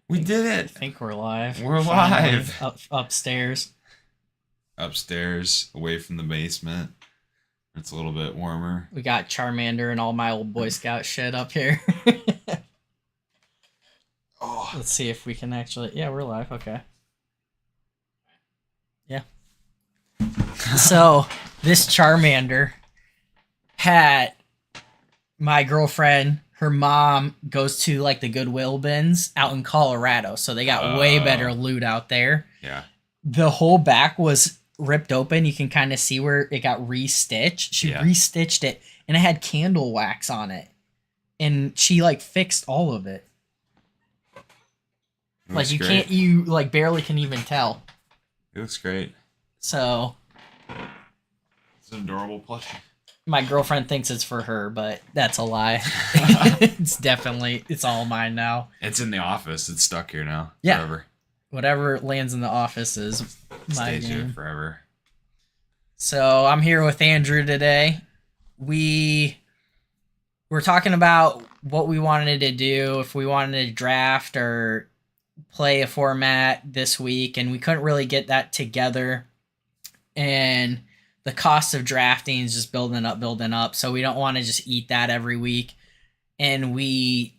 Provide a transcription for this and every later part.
We did I it. think we're live. We're Finally, live. upstairs. Upstairs, away from the basement. It's a little bit warmer. We got Charmander and all my old Boy Scout shit up here. Oh. Let's see if we can actually. Yeah, we're live. Okay. Yeah. So this Charmander had my girlfriend. Her mom goes to like the Goodwill bins out in Colorado, so they got way better loot out there. Yeah. The whole back was ripped open. You can kind of see where it got restitched. She restitched it, and it had candle wax on it, and she like fixed all of it. Like you great. can't, you like barely can even tell. It looks great. So It's an adorable plushie. my girlfriend thinks it's for her, but that's a lie. It's all mine now. It's in the office. It's stuck here now. Yeah. Forever. Whatever lands in the office is my Stays here game. forever. So I'm here with Andrew today. We're talking about what we wanted to do, if we wanted to draft or play a format this week, and we couldn't really get that together. And the cost of drafting is just building up. So we don't want to just eat that every week. And we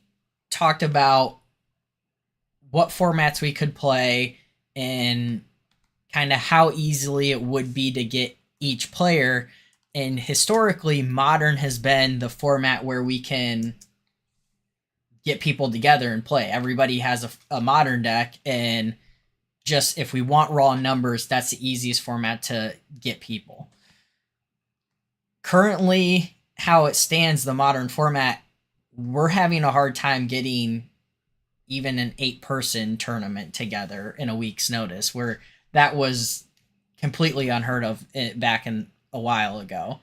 talked about what formats we could play and kind of how easily it would be to get each player. And historically, Modern has been the format where we can get people together and play. Everybody has a Modern deck, and just if we want raw numbers, that's the easiest format to get people. Currently, how it stands, the Modern format, we're having a hard time getting even an 8-person tournament together in a week's notice, where that was completely unheard of back in a while ago.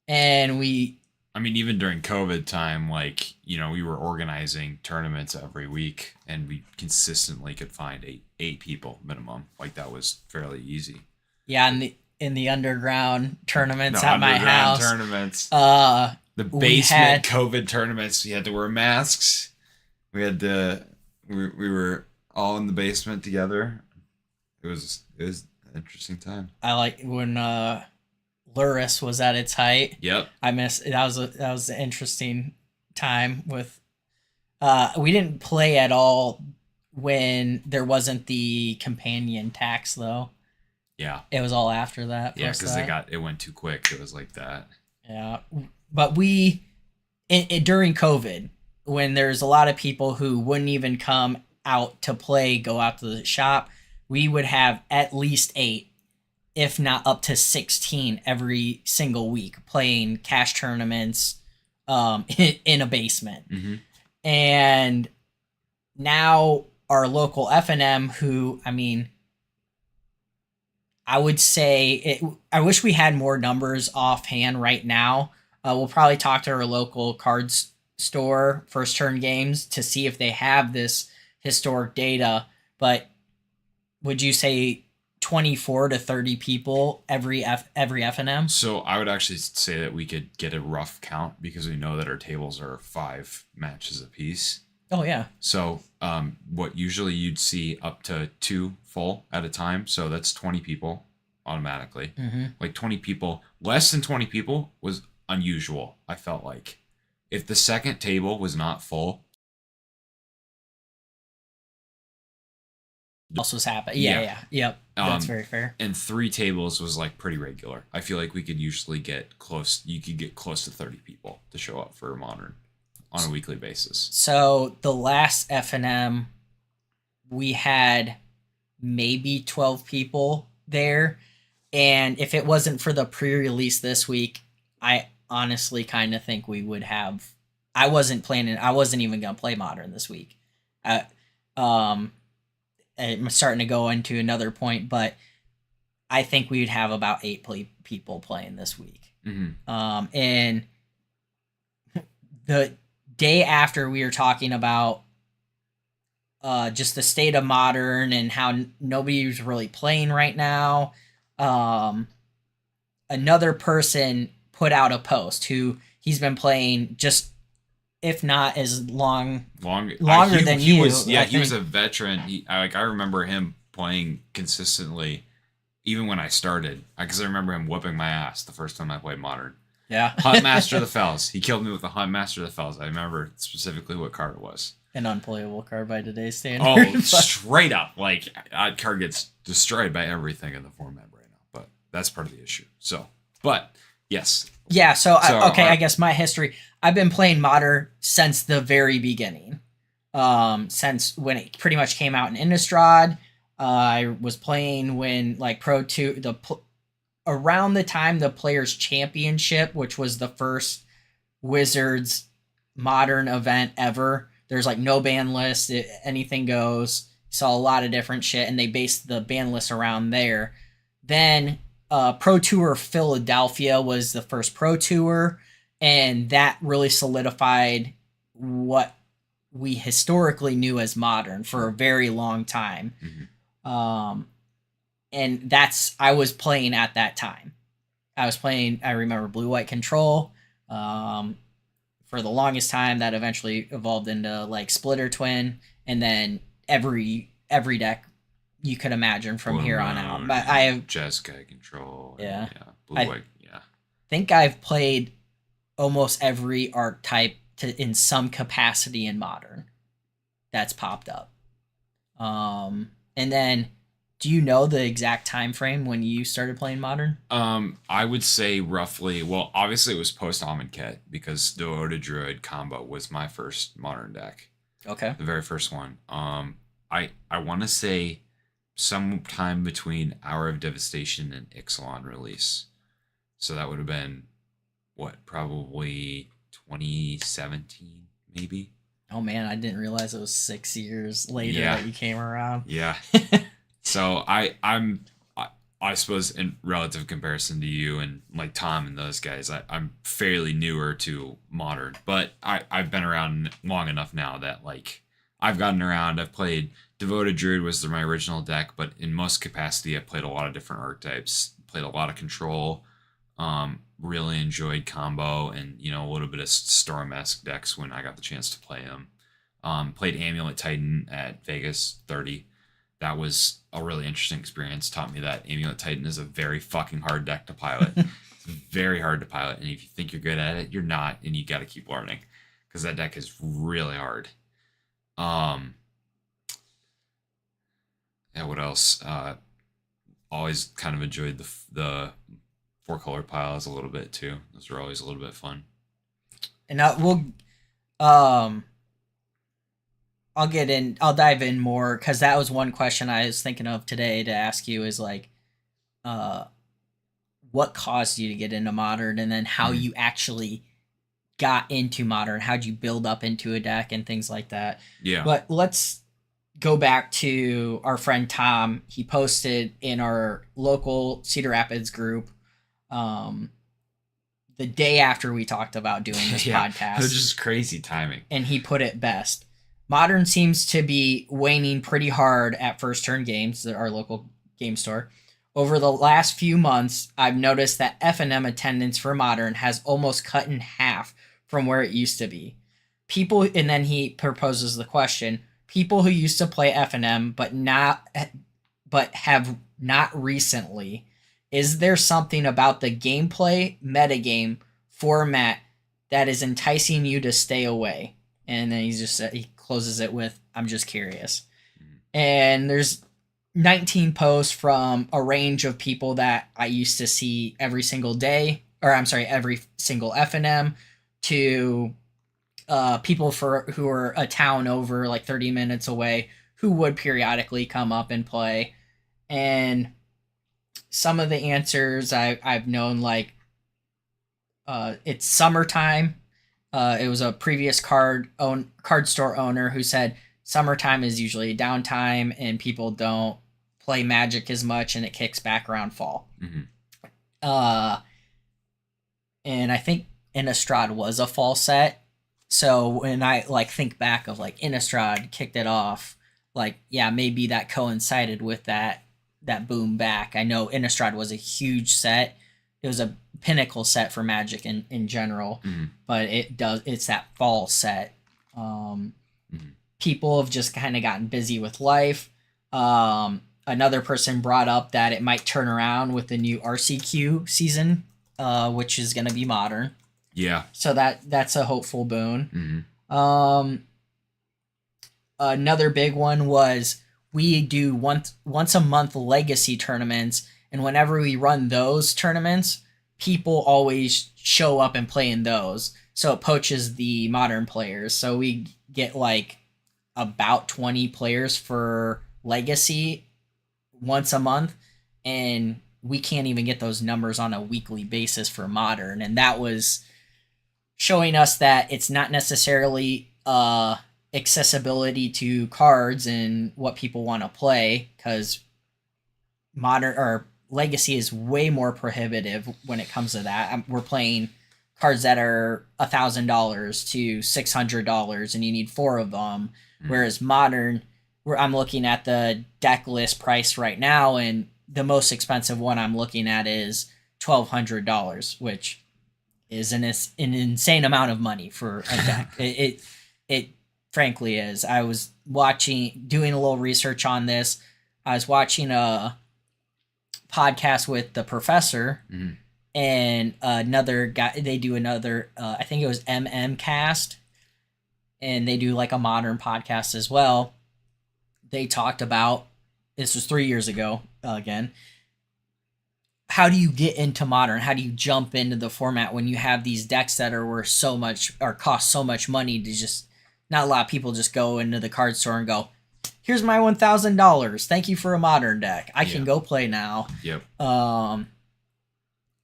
And even during COVID time, we were organizing tournaments every week, and we consistently could find eight people minimum. Like, that was fairly easy. Yeah, in the underground tournaments at my house. Tournaments. The basement COVID tournaments. You had to wear masks. We had to. We were all in the basement together. It was an interesting time. I like when Luris was at its height. Yep. I miss that was an interesting time with. We didn't play at all when there wasn't the companion tax though. Yeah. It was all after that. Yeah, because it went too quick. It was like that. Yeah, but during COVID, when there's a lot of people who wouldn't even come out to play, go out to the shop, we would have at least 8, if not up to 16 every single week playing cash tournaments in a basement. Mm-hmm. And now our local FNM, who, I would say I wish we had more numbers offhand right now. We'll probably talk to our local cards store, First Turn Games, to see if they have this historic data. But would you say 24 to 30 people every FNM? So I would actually say that we could get a rough count, because we know that our tables are 5 matches apiece. Oh yeah. So what usually you'd see up to 2 full at a time. So that's 20 people automatically. Mm-hmm. Like 20 people, less than 20 people was unusual. I felt like if the second table was not full, else was happening. Yeah. Yep. That's very fair. And 3 tables was like pretty regular. I feel like we could usually get close. You could get close to 30 people to show up for a Modern on a weekly basis. So the last FNM, we had maybe 12 people there. And if it wasn't for the pre-release this week, I honestly kind of think we would have. I wasn't even going to play Modern this week. I'm starting to go into another point, but I think we'd have about 8 people playing this week. Mm-hmm. And the day after, we were talking about just the state of Modern and how nobody's really playing right now. Another person put out a post who he's been playing just if not as longer He- than he you. was, yeah, I he was think. a veteran. I remember him playing consistently, even when I started, because I remember him whooping my ass the first time I played Modern. Yeah. Huntmaster of the Fells. He killed me with the Huntmaster of the Fells. I remember specifically what card it was. An unplayable card by today's standard. Oh, but- straight up. Like, that card gets destroyed by everything in the format right now. But that's part of the issue. So, but, yes. Yeah, okay, our- I guess my history. I've been playing Modern since the very beginning. Since when it pretty much came out in Innistrad. I was playing when like Pro 2 around the time the Players Championship, which was the first Wizards Modern event ever. There's like no ban list, anything goes. Saw a lot of different shit, and they based the ban list around there. Then Pro Tour Philadelphia was the first Pro Tour, and that really solidified what we historically knew as Modern for a very long time. Mhm. And I was playing at that time. I remember Blue White Control. For the longest time, that eventually evolved into like Splitter Twin, and then every deck you could imagine from Blue here on Moon, out. But I have Jeskai Control. Yeah. Blue White, yeah. think I've played almost every archetype in some capacity in Modern that's popped up. And then, do you know the exact time frame when you started playing Modern? I would say roughly, well, obviously it was post Amonkhet because the Oda Druid combo was my first Modern deck. Okay. The very first one. I want to say sometime between Hour of Devastation and Ixalan release. So that would have been, what, probably 2017, maybe? Oh man, I didn't realize it was 6 years later Yeah. that you came around. Yeah. So I suppose in relative comparison to you and like Tom and those guys, I'm fairly newer to Modern, but I've been around long enough now that like I've gotten around. I've played Devoted Druid was my original deck, but in most capacity I've played a lot of different archetypes, played a lot of control, really enjoyed combo and, you know, a little bit of Storm-esque decks when I got the chance to play them. Played Amulet Titan at Vegas 30. That was a really interesting experience. Taught me that Amulet Titan is a very fucking hard deck to pilot. It's very hard to pilot, and if you think you're good at it, you're not, and you got to keep learning because that deck is really hard. Yeah, what else? Always kind of enjoyed the 4-color piles a little bit too. Those were always a little bit fun. And I'll dive in more because that was one question I was thinking of today to ask you is like, what caused you to get into Modern, and then how you actually got into Modern, how'd you build up into a deck and things like that. Yeah. But let's go back to our friend Tom. He posted in our local Cedar Rapids group the day after we talked about doing this podcast. It was just crazy timing. And he put it best. Modern seems to be waning pretty hard at First Turn Games, our local game store. Over the last few months, I've noticed that F&M attendance for Modern has almost cut in half from where it used to be. And then he proposes the question, people who used to play F&M but have not recently, is there something about the gameplay, metagame, format that is enticing you to stay away? And then he closes it with, I'm just curious. And there's 19 posts from a range of people that I used to see every single day, every single F&M, to people who are a town over like 30 minutes away who would periodically come up and play. And some of the answers I've known, like it's summertime. It was a previous card store owner who said summertime is usually downtime and people don't play Magic as much, and it kicks back around fall. Mm-hmm. And I think Innistrad was a fall set. So when I like think back of like Innistrad kicked it off, like, yeah, maybe that coincided with that boom back. I know Innistrad was a huge set it was a pinnacle set for Magic in general, but it's that fall set. People have just kind of gotten busy with life. Another person brought up that it might turn around with the new RCQ season, which is going to be modern. Yeah. So that's a hopeful boon. Another big one was we do once a month legacy tournaments, and whenever we run those tournaments, people always show up and play in those. So it poaches the modern players. So we get like about 20 players for legacy once a month, and we can't even get those numbers on a weekly basis for modern. And that was showing us that it's not necessarily accessibility to cards and what people want to play, because modern or legacy is way more prohibitive when it comes to that. We're playing cards that are $1,000 to $600, and you need 4 of them. Whereas modern, where I'm looking at the deck list price right now, and the most expensive one I'm looking at is $1,200, which is an insane amount of money for a deck. It frankly is. I was doing a little research on this. I was watching a podcast with the professor and another guy. They do another, I think it was MM Cast, and they do like a modern podcast as well. They talked about, this was 3 years ago again, how do you get into modern? How do you jump into the format when you have these decks that are worth so much or cost so much money to just, not a lot of people just go into the card store and go, here's my $1,000. Thank you for a modern deck. I can go play now. Yep.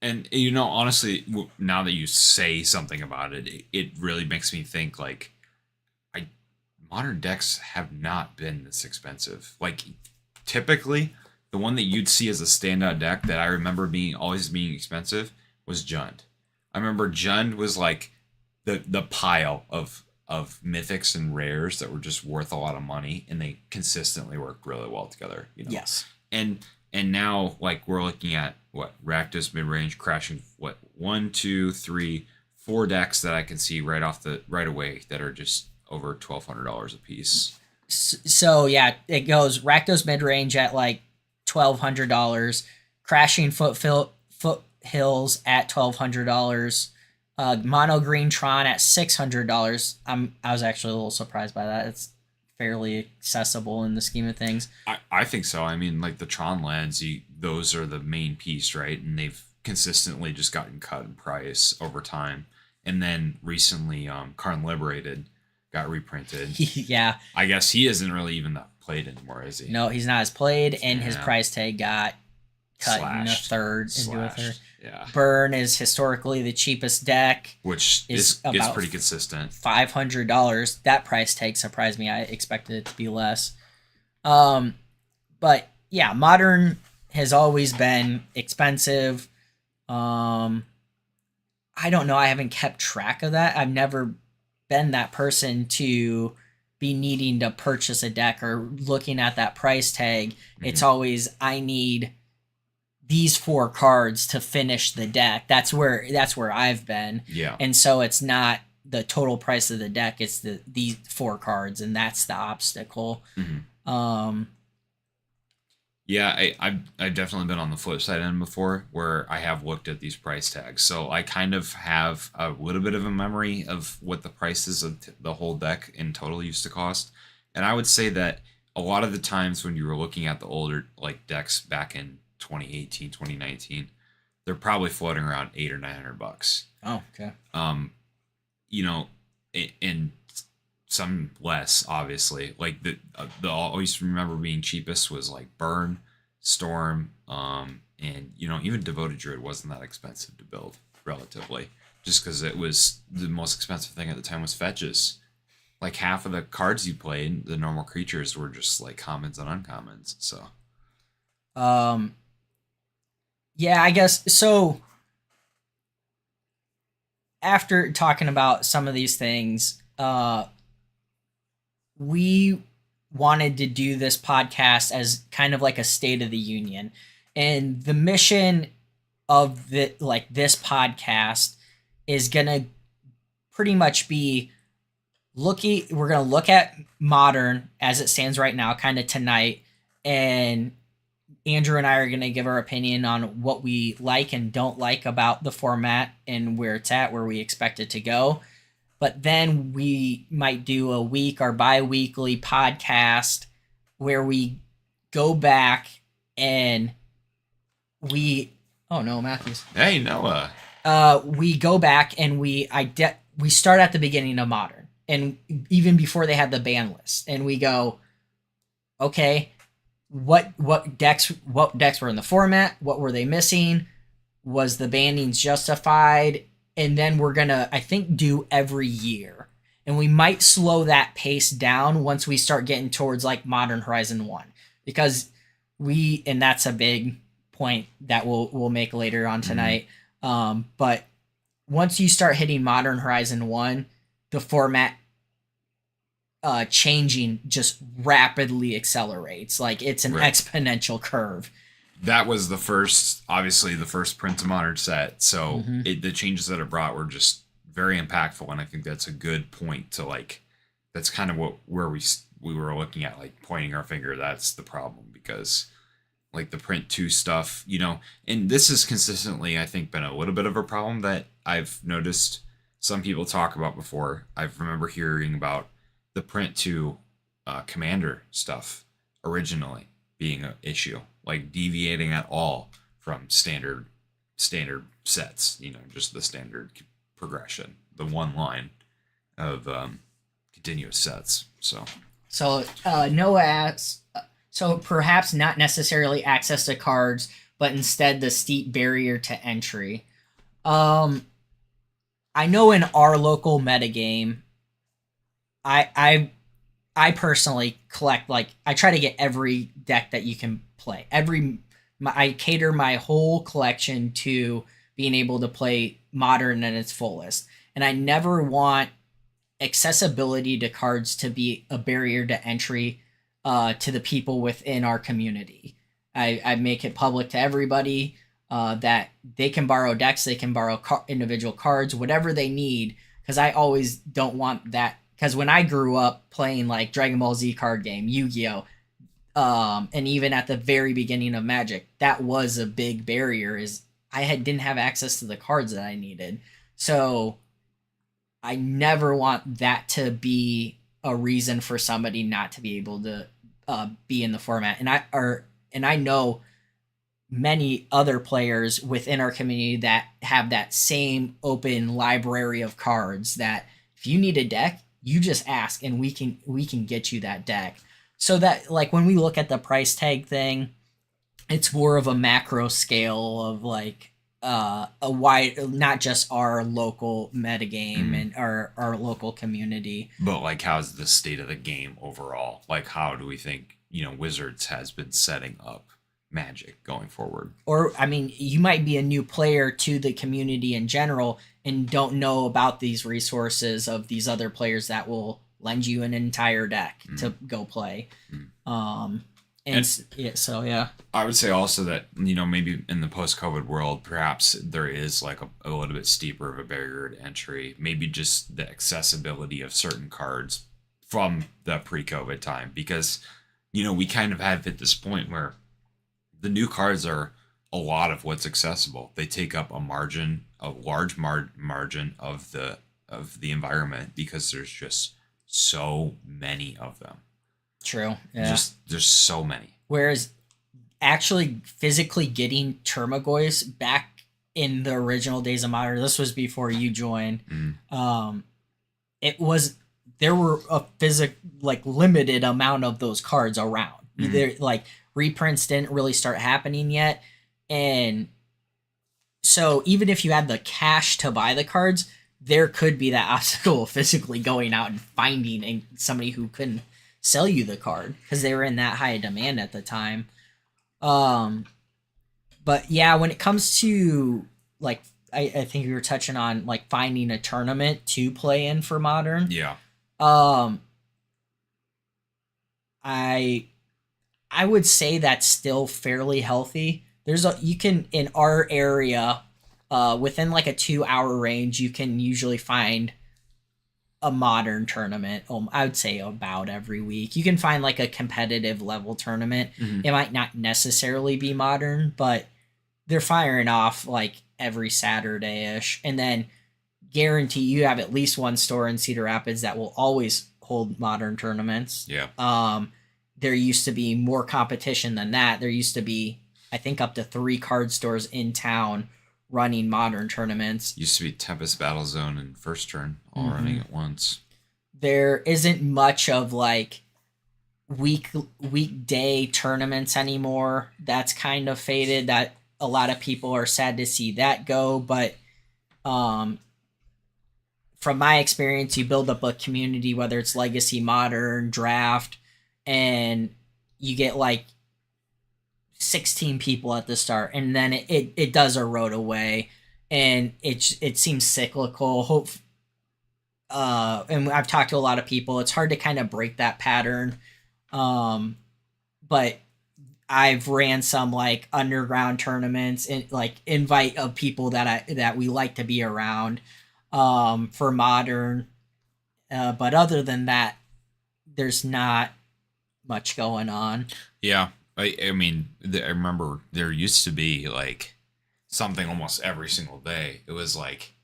And honestly, now that you say something about it, it really makes me think like, modern decks have not been this expensive. Like, typically, the one that you'd see as a standout deck that I remember always being expensive was Jund. I remember Jund was like the pile of mythics and rares that were just worth a lot of money, and they consistently worked really well together. Yes. And now, like, we're looking at Rakdos mid-range crashing 1, 2, 3, 4 decks that I can see right away that are just over $1,200 a piece. So yeah, it goes Rakdos mid-range at like $1,200, Crashing Foothills at $1,200, Mono Green Tron at $600. I was actually a little surprised by that. It's fairly accessible in the scheme of things. I think so. I mean, like the Tron lands, those are the main piece, right? And they've consistently just gotten cut in price over time. And then recently, Karn Liberated got reprinted. Yeah. I guess he isn't really even that played anymore, is he? No, he's not as played, and his price tag got cut into a third. Yeah. Burn is historically the cheapest deck, which is pretty consistent. $500. That price tag surprised me. I expected it to be less. But yeah, modern has always been expensive. I don't know. I haven't kept track of that. I've never been that person to be needing to purchase a deck or looking at that price tag. It's always, I need these 4 cards to finish the deck. That's where I've been. Yeah. And so it's not the total price of the deck, it's these 4 cards, and that's the obstacle. Yeah, I've definitely been on the flip side end before, where I have looked at these price tags. So I kind of have a little bit of a memory of what the prices of the whole deck in total used to cost. And I would say that a lot of the times when you were looking at the older like decks back in 2018, 2019, they're probably floating around $800 or $900. Oh, okay. And some less, obviously. Like the always remember being cheapest was like Burn, Storm, and even Devoted Druid wasn't that expensive to build relatively, just because it was the most expensive thing at the time was fetches. Like half of the cards you played, the normal creatures were just like commons and uncommons. So, yeah, I guess so. After talking about some of these things, we wanted to do this podcast as kind of like a State of the Union. And the mission of the like this podcast is gonna pretty much be we're gonna look at Modern as it stands right now, kind of tonight, and Andrew and I are gonna give our opinion on what we like and don't like about the format and where it's at, where we expect it to go. But then we might do a week or bi-weekly podcast where we go back and we oh no, Matthews. Hey, Noah. We go back and we start at the beginning of Modern, and even before they had the ban list, and we go, okay, what decks were in the format? What were they missing? Was the bannings justified? And then we're gonna, I think, do every year, and we might slow that pace down once we start getting towards like Modern Horizon 1, because and that's a big point that we'll make later on tonight. But once you start hitting Modern Horizon 1, the format changing just rapidly accelerates. Like it's an exponential curve. That was obviously the first print to Modern set. So the changes that it brought were just very impactful. And I think that's a good point to like, that's kind of where we were looking at, like pointing our finger. That's the problem, because like the print 2 stuff, and this has consistently, I think, been a little bit of a problem that I've noticed some people talk about before. I remember hearing about the print 2 commander stuff originally being an issue, like deviating at all from standard sets, just the standard progression, the one line of continuous sets. So Noah asks, so perhaps not necessarily access to cards, but instead the steep barrier to entry. I know in our local metagame, I personally collect, like, I try to get every deck that you can play. I cater my whole collection to being able to play Modern at its fullest. And I never want accessibility to cards to be a barrier to entry to the people within our community. I make it public to everybody that they can borrow decks, they can borrow individual cards, whatever they need, because I always don't want that. Because when I grew up playing like Dragon Ball Z card game, Yu-Gi-Oh, and even at the very beginning of Magic, that was a big barrier, is didn't have access to the cards that I needed. So I never want that to be a reason for somebody not to be able to be in the format. And I know many other players within our community that have that same open library of cards, that if you need a deck, you just ask and we can get you that deck. So that, like, when we look at the price tag thing, it's more of a macro scale of like a wide, not just our local metagame and our local community, but like, how's the state of the game overall? Like, how do we think Wizards has been setting up Magic going forward? Or, I mean, you might be a new player to the community in general and don't know about these resources of these other players that will lend you an entire deck to go play. Yeah. I would say also that, maybe in the post-COVID world, perhaps there is like a little bit steeper of a barrier to entry. Maybe just the accessibility of certain cards from the pre-COVID time, because, we kind of have hit this point where the new cards are a lot of what's accessible. They take up a large margin of the environment, because there's just so many of them. True. Yeah. There's so many. Whereas actually physically getting Termagoys back in the original days of Modern, this was before you joined. There were a limited amount of those cards around. Either like reprints didn't really start happening yet, and so even if you had the cash to buy the cards, there could be that obstacle of physically going out and finding somebody who couldn't sell you the card because they were in that high demand at the time. But yeah, when it comes to like, I think you were touching on like finding a tournament to play in for Modern. Yeah. I would say that's still fairly healthy. you can in our area, within like a 2 hour range, you can usually find a modern tournament. I would say about every week. You can find like a competitive level tournament. Mhm. It might not necessarily be modern, but they're firing off like every Saturday ish. And then guarantee you have at least one store in Cedar Rapids that will always hold modern tournaments. Yeah. There used to be more competition than that. There used to be, I think, up to 3 card stores in town running modern tournaments. Used to be Tempest Battle Zone and First Turn all running at once. There isn't much of like weekday tournaments anymore. That's kind of faded. That a lot of people are sad to see that go, but from my experience, you build up a community, whether it's Legacy, Modern, Draft, and you get like 16 people at the start, and then it does erode away, and it seems cyclical. And I've talked to a lot of people. It's hard to kind of break that pattern, but I've ran some like underground tournaments and like invite of people that we like to be around for modern. But other than that, there's not much going on. Yeah. I mean, I remember there used to be like something almost every single day. It was like,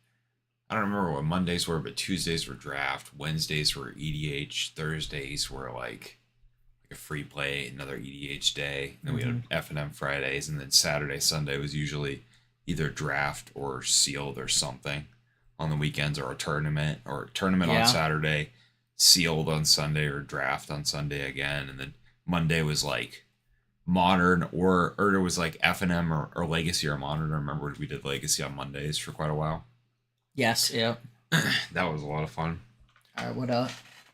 I don't remember what Mondays were, but Tuesdays were draft, Wednesdays were EDH, Thursdays were like a free play, another EDH day. And then we had F&M Fridays, and then Saturday, Sunday was usually either draft or sealed or something on the weekends, or a tournament on Saturday, sealed on Sunday, or draft on Sunday again. And then Monday was like modern or it was like F&M or Legacy or Modern. I remember we did Legacy on Mondays for quite a while. Yes, yeah. That was a lot of fun. All right,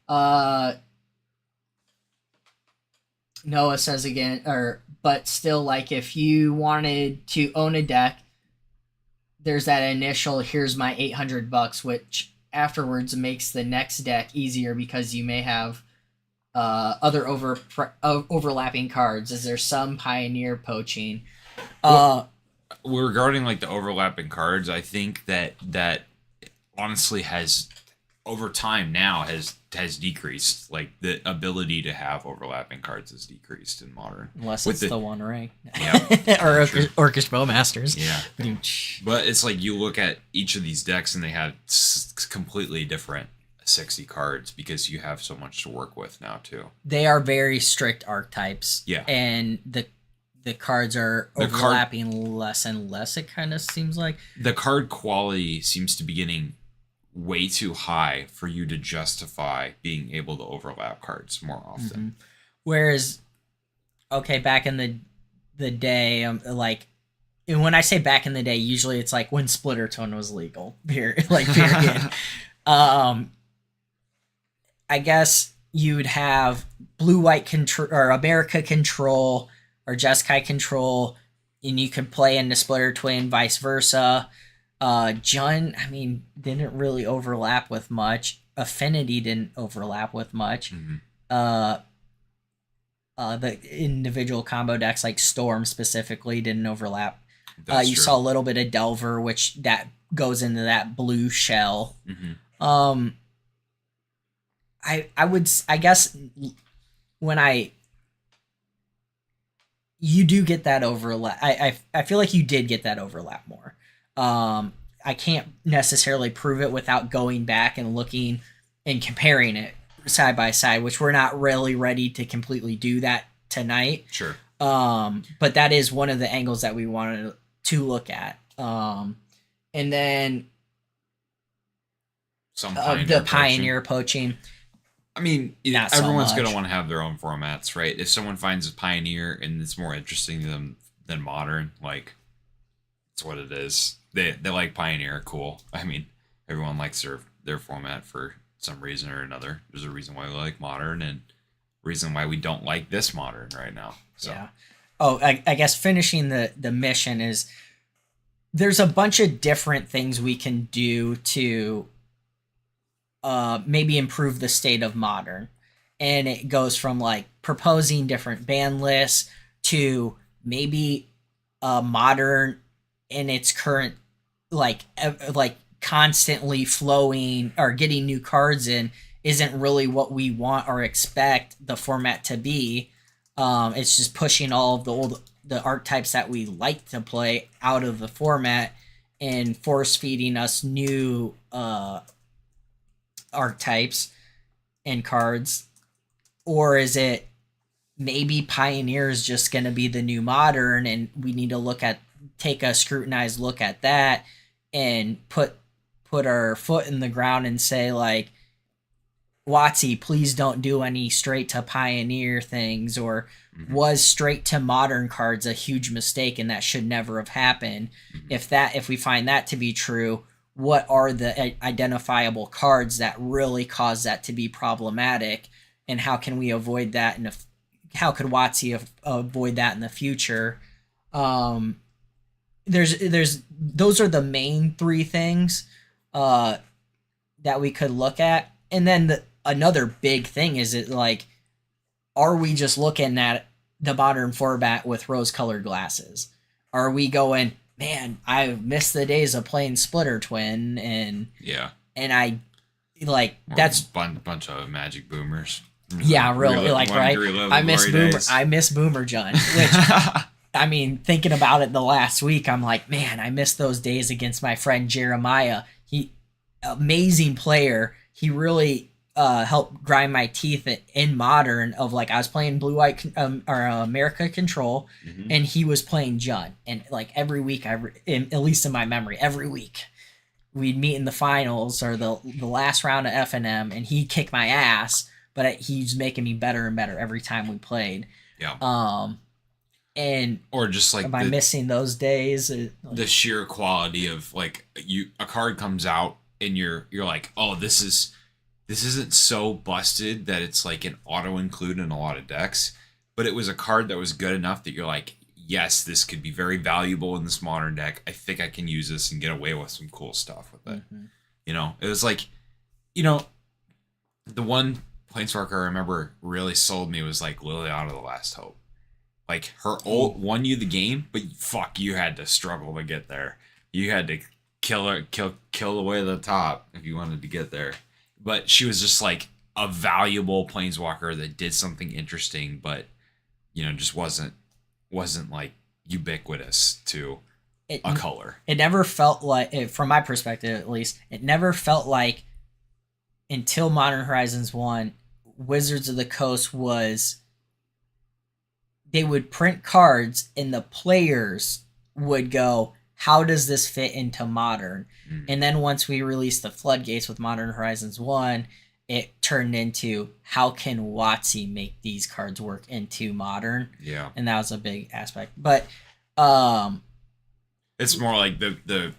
what Noah says again, but still, like, if you wanted to own a deck, there's that initial, here's my $800, which afterwards makes the next deck easier because you may have other overlapping cards. Is there some Pioneer poaching? Regarding like the overlapping cards, I think that honestly has over time now has decreased. Like the ability to have overlapping cards has decreased in Modern, unless it's the One Ring, yeah, or Orcish Bowmasters. Yeah, but it's like you look at each of these decks and they have completely different 60 cards because you have so much to work with now too. They are very strict archetypes. Yeah, and the cards are overlapping less and less. It kind of seems like the card quality seems to be getting way too high for you to justify being able to overlap cards more often. Whereas, okay, back in the day, like, and when I say back in the day, usually it's like when Splitter Tone was legal. Period. I guess you'd have blue-white control or America control or Jeskai control, and you could play into Splitter Twin, vice versa. Jund, I mean, didn't really overlap with much. Affinity didn't overlap with much. The individual combo decks like Storm specifically didn't overlap. You saw a little bit of Delver, which that goes into that blue shell. I guess when you do get that overlap. I feel like you did get that overlap more. I can't necessarily prove it without going back and looking and comparing it side by side, which we're not really ready to completely do that tonight. Sure. But that is one of the angles that we wanted to look at. And then some Pioneer poaching. I mean, not everyone's so going to want to have their own formats, right? If someone finds a Pioneer and it's more interesting than Modern, like, it's what it is. They like Pioneer, cool. I mean, everyone likes their format for some reason or another. There's a reason why we like Modern and reason why we don't like this Modern right now. So. Yeah. Oh, I guess finishing the mission is there's a bunch of different things we can do to maybe improve the state of Modern. And it goes from like proposing different ban lists to maybe modern in its current like constantly flowing or getting new cards in isn't really what we want or expect the format to be. It's just pushing all of the archetypes that we like to play out of the format and force feeding us new archetypes and cards. Or is it maybe Pioneer is just going to be the new modern, and we need to take a scrutinized look at that and put our foot in the ground and say, like, WotC, please don't do any straight to Pioneer things, or was straight to modern cards a huge mistake and that should never have happened? If we find that to be true, what are the identifiable cards that really cause that to be problematic, and how can we avoid that, and how could WotC avoid that in the future? There's those are the main three things that we could look at. And then another big thing is, it like, are we just looking at the modern format with rose-colored glasses? Are we going, man, I miss the days of playing Splitter Twin, and I like that's bunch of Magic boomers. Yeah, really, like, right? I miss Boomer John, which I mean, thinking about it the last week, I'm like, man, I miss those days against my friend Jeremiah. He amazing player. He really helped grind my teeth in modern. Of like, I was playing blue white or America Control, and he was playing Jund, and like every week, at least in my memory, every week we'd meet in the finals or the last round of FNM, and he kicked my ass. But he's making me better and better every time we played. Yeah. And or just like, am I missing those days? The sheer quality of, like, a card comes out and you're like, oh, this isn't so busted that it's like an auto include in a lot of decks, but it was a card that was good enough that you're like, yes, this could be very valuable in this modern deck. I think I can use this and get away with some cool stuff with it. It was like, the one Planeswalker I remember really sold me was like Liliana the Last Hope. Like, her ult won you the game, but fuck, you had to struggle to get there. You had to kill the way to the top if you wanted to get there. But she was just like a valuable Planeswalker that did something interesting, but just wasn't like ubiquitous to a color. It never felt like, from my perspective at least, it never felt like, until Modern Horizons 1, Wizards of the Coast they would print cards and the players would go, how does this fit into Modern? And then once we released the floodgates with Modern Horizons 1, it turned into, how can WotC make these cards work into Modern? Yeah. And that was a big aspect. But it's more like the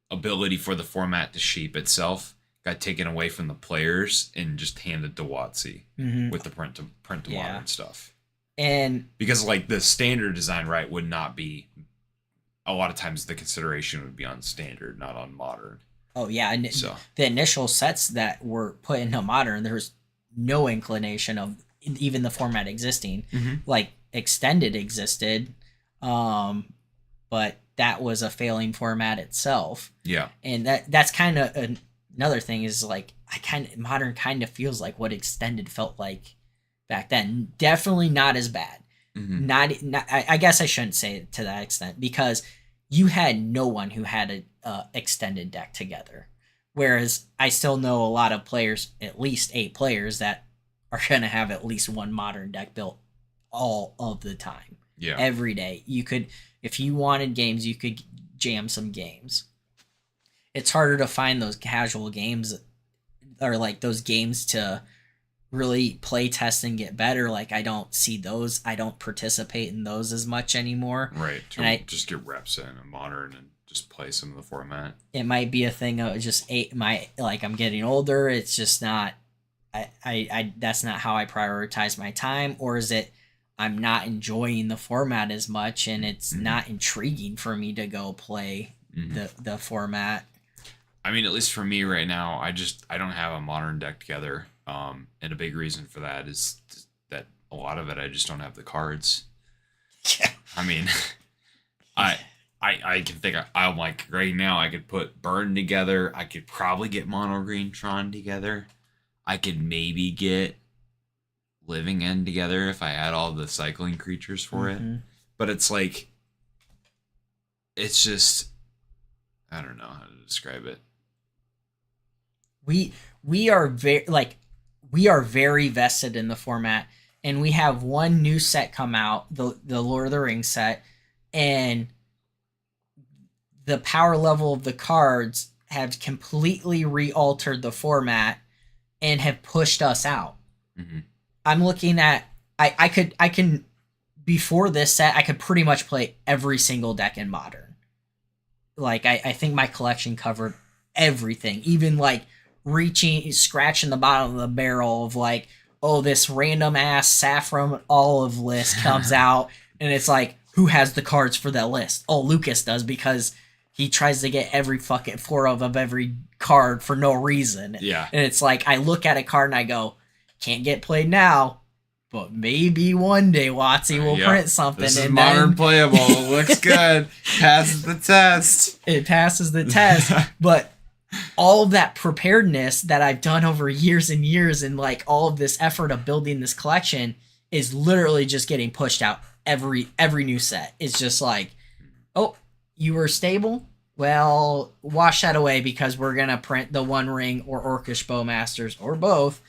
ability for the format to shape itself got taken away from the players and just handed to WotC with the print to modern stuff. And because, like, the standard design would not be, a lot of times the consideration would be on standard, not on modern. Oh yeah, and so the initial sets that were put into modern, there was no inclination of even the format existing. Like, extended existed, but that was a failing format itself. Yeah. And that's kind of another thing, is like, modern kind of feels like what extended felt like back then. Definitely not as bad. Not I guess I shouldn't say it to that extent, because you had no one who had a extended deck together. Whereas I still know a lot of players, at least 8 players, that are going to have at least one modern deck built all of the time. Yeah. Every day. You could, if you wanted games, you could jam some games. It's harder to find those casual games, or like those games to really play test and get better. Like, I don't see those. I don't participate in those as much anymore. Right. To just get reps in a modern and just play some of the format. It might be a thing of just I'm getting older. It's just not, I that's not how I prioritize my time. Or is it, I'm not enjoying the format as much, and it's not intriguing for me to go play the format. I mean, at least for me right now, I don't have a modern deck together. And a big reason for that is that a lot of it, I just don't have the cards. I mean, I I can think I'm like right now I could put Burn together. I could probably get Mono Green Tron together. I could maybe get Living End together if I add all the cycling creatures for it. But it's like it's just I don't know how to describe it. We are very vested in the format, and we have one new set come out, the Lord of the Rings set, and the power level of the cards have completely re-altered the format and have pushed us out. Mm-hmm. I'm looking at I can before this set I could pretty much play every single deck in Modern. Like I think my collection covered everything, even like scratching the bottom of the barrel of like, oh, this random ass Saffron Olive list comes out, and it's like, who has the cards for that list? Oh, Lucas does, because he tries to get every fucking four of every card for no reason. Yeah. And it's like, I look at a card and I go, can't get played now, but maybe one day Watsy will print something. This is Modern playable. It looks good. Passes the test. It passes the test. But all of that preparedness that I've done over years and years, and like all of this effort of building this collection, is literally just getting pushed out every new set. It's just like, oh, you were stable? Well, wash that away, because we're going to print the One Ring or Orcish Bowmasters or both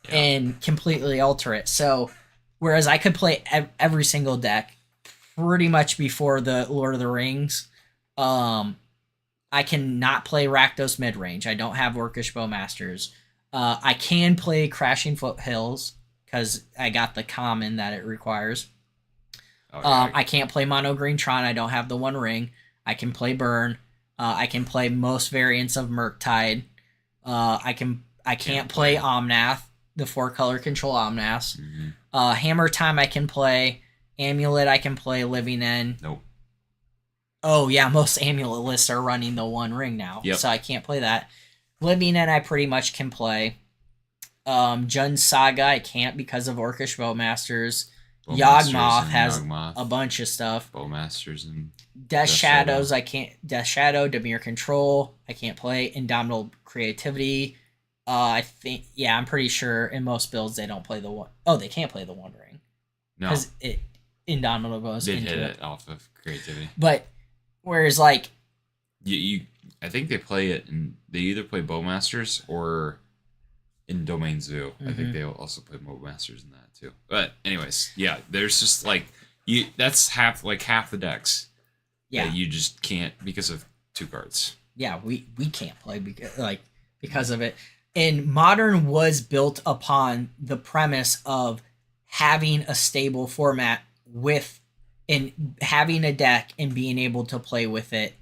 and completely alter it. So, whereas I could play every single deck pretty much before the Lord of the Rings, I cannot play Rakdos midrange. I don't have Orcish Bowmasters. I can play Crashing Foothills because I got the common that it requires. Okay. I can't play Mono Green Tron. I don't have the One Ring. I can play Burn. I can play most variants of Murktide. I can't play Omnath, the 4-color control Omnaths. Mm-hmm. Hammer Time I can play. Amulet I can play. Living End. Nope. Oh, yeah, most Amulet lists are running the One Ring now, so I can't play that. Living End I pretty much can play. Jund Saga I can't because of Orcish Bowmasters. Yawgmoth has a bunch of stuff. Bowmasters and Death Shadows I can't. Death Shadow, Dimir Control I can't play. Indomitable Creativity. I think, I'm pretty sure in most builds they don't play the one. Oh, they can't play the One Ring. No. Because Indomitable goes They'd into hit it off of Creativity. But whereas like I think they play it and they either play Bowmasters or in Domain Zoo. Mm-hmm. I think they also play Bowmasters in that too. But anyways, there's just like that's half the decks. Yeah. That you just can't because of 2 cards. Yeah, we can't play because of it. And Modern was built upon the premise of having a stable format and having a deck and being able to play with it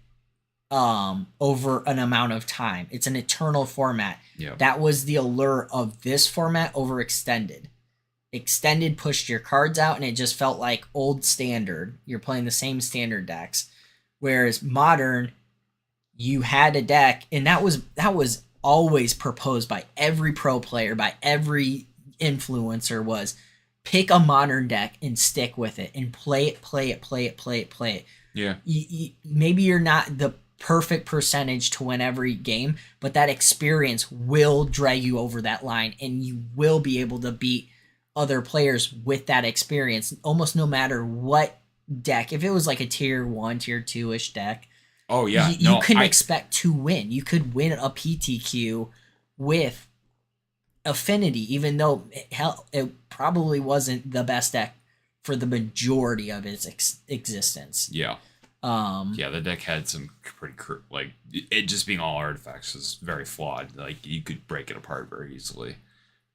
over an amount of time. It's an eternal format. Yep. That was the allure of this format over Extended. Extended pushed your cards out and it just felt like old Standard. You're playing the same Standard decks. Whereas Modern, you had a deck, and that was always proposed by every pro player, by every influencer, was pick a Modern deck and stick with it and play it. Yeah. Maybe you're not the perfect percentage to win every game, but that experience will drag you over that line, and you will be able to beat other players with that experience, almost no matter what deck. If it was like a tier 1, tier 2-ish deck, oh yeah, you couldn't expect to win. You could win a PTQ with Affinity, even though it probably wasn't the best deck for the majority of its existence. Yeah. The deck had some pretty like it just being all artifacts was very flawed. Like you could break it apart very easily.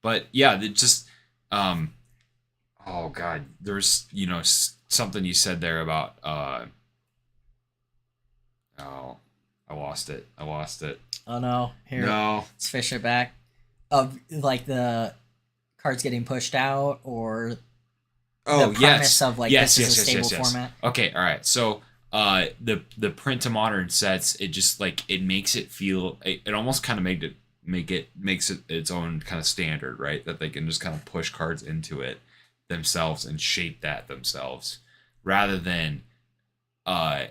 But yeah, it just oh god, there's something you said there about oh, I lost it. Oh no. Here. No. Let's fish it back. Of like the cards getting pushed out, or the premise of like this is a stable format. Okay, all right. So the print to Modern sets, it just like it makes it feel it almost kind of makes it its own kind of standard, right? That they can just kind of push cards into it themselves and shape that themselves. rather than uh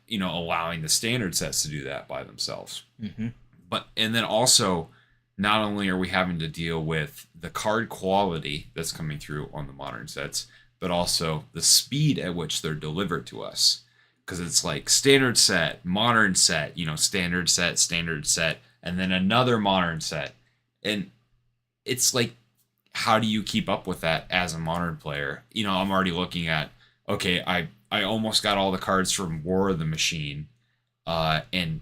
allowing the standard sets to do that by themselves. Mm-hmm. But and then also, not only are we having to deal with the card quality that's coming through on the modern sets, but also the speed at which they're delivered to us. Because it's like standard set, modern set, standard set, and then another modern set. And it's like, how do you keep up with that as a modern player? I'm already looking at, okay, I almost got all the cards from War of the Machine, and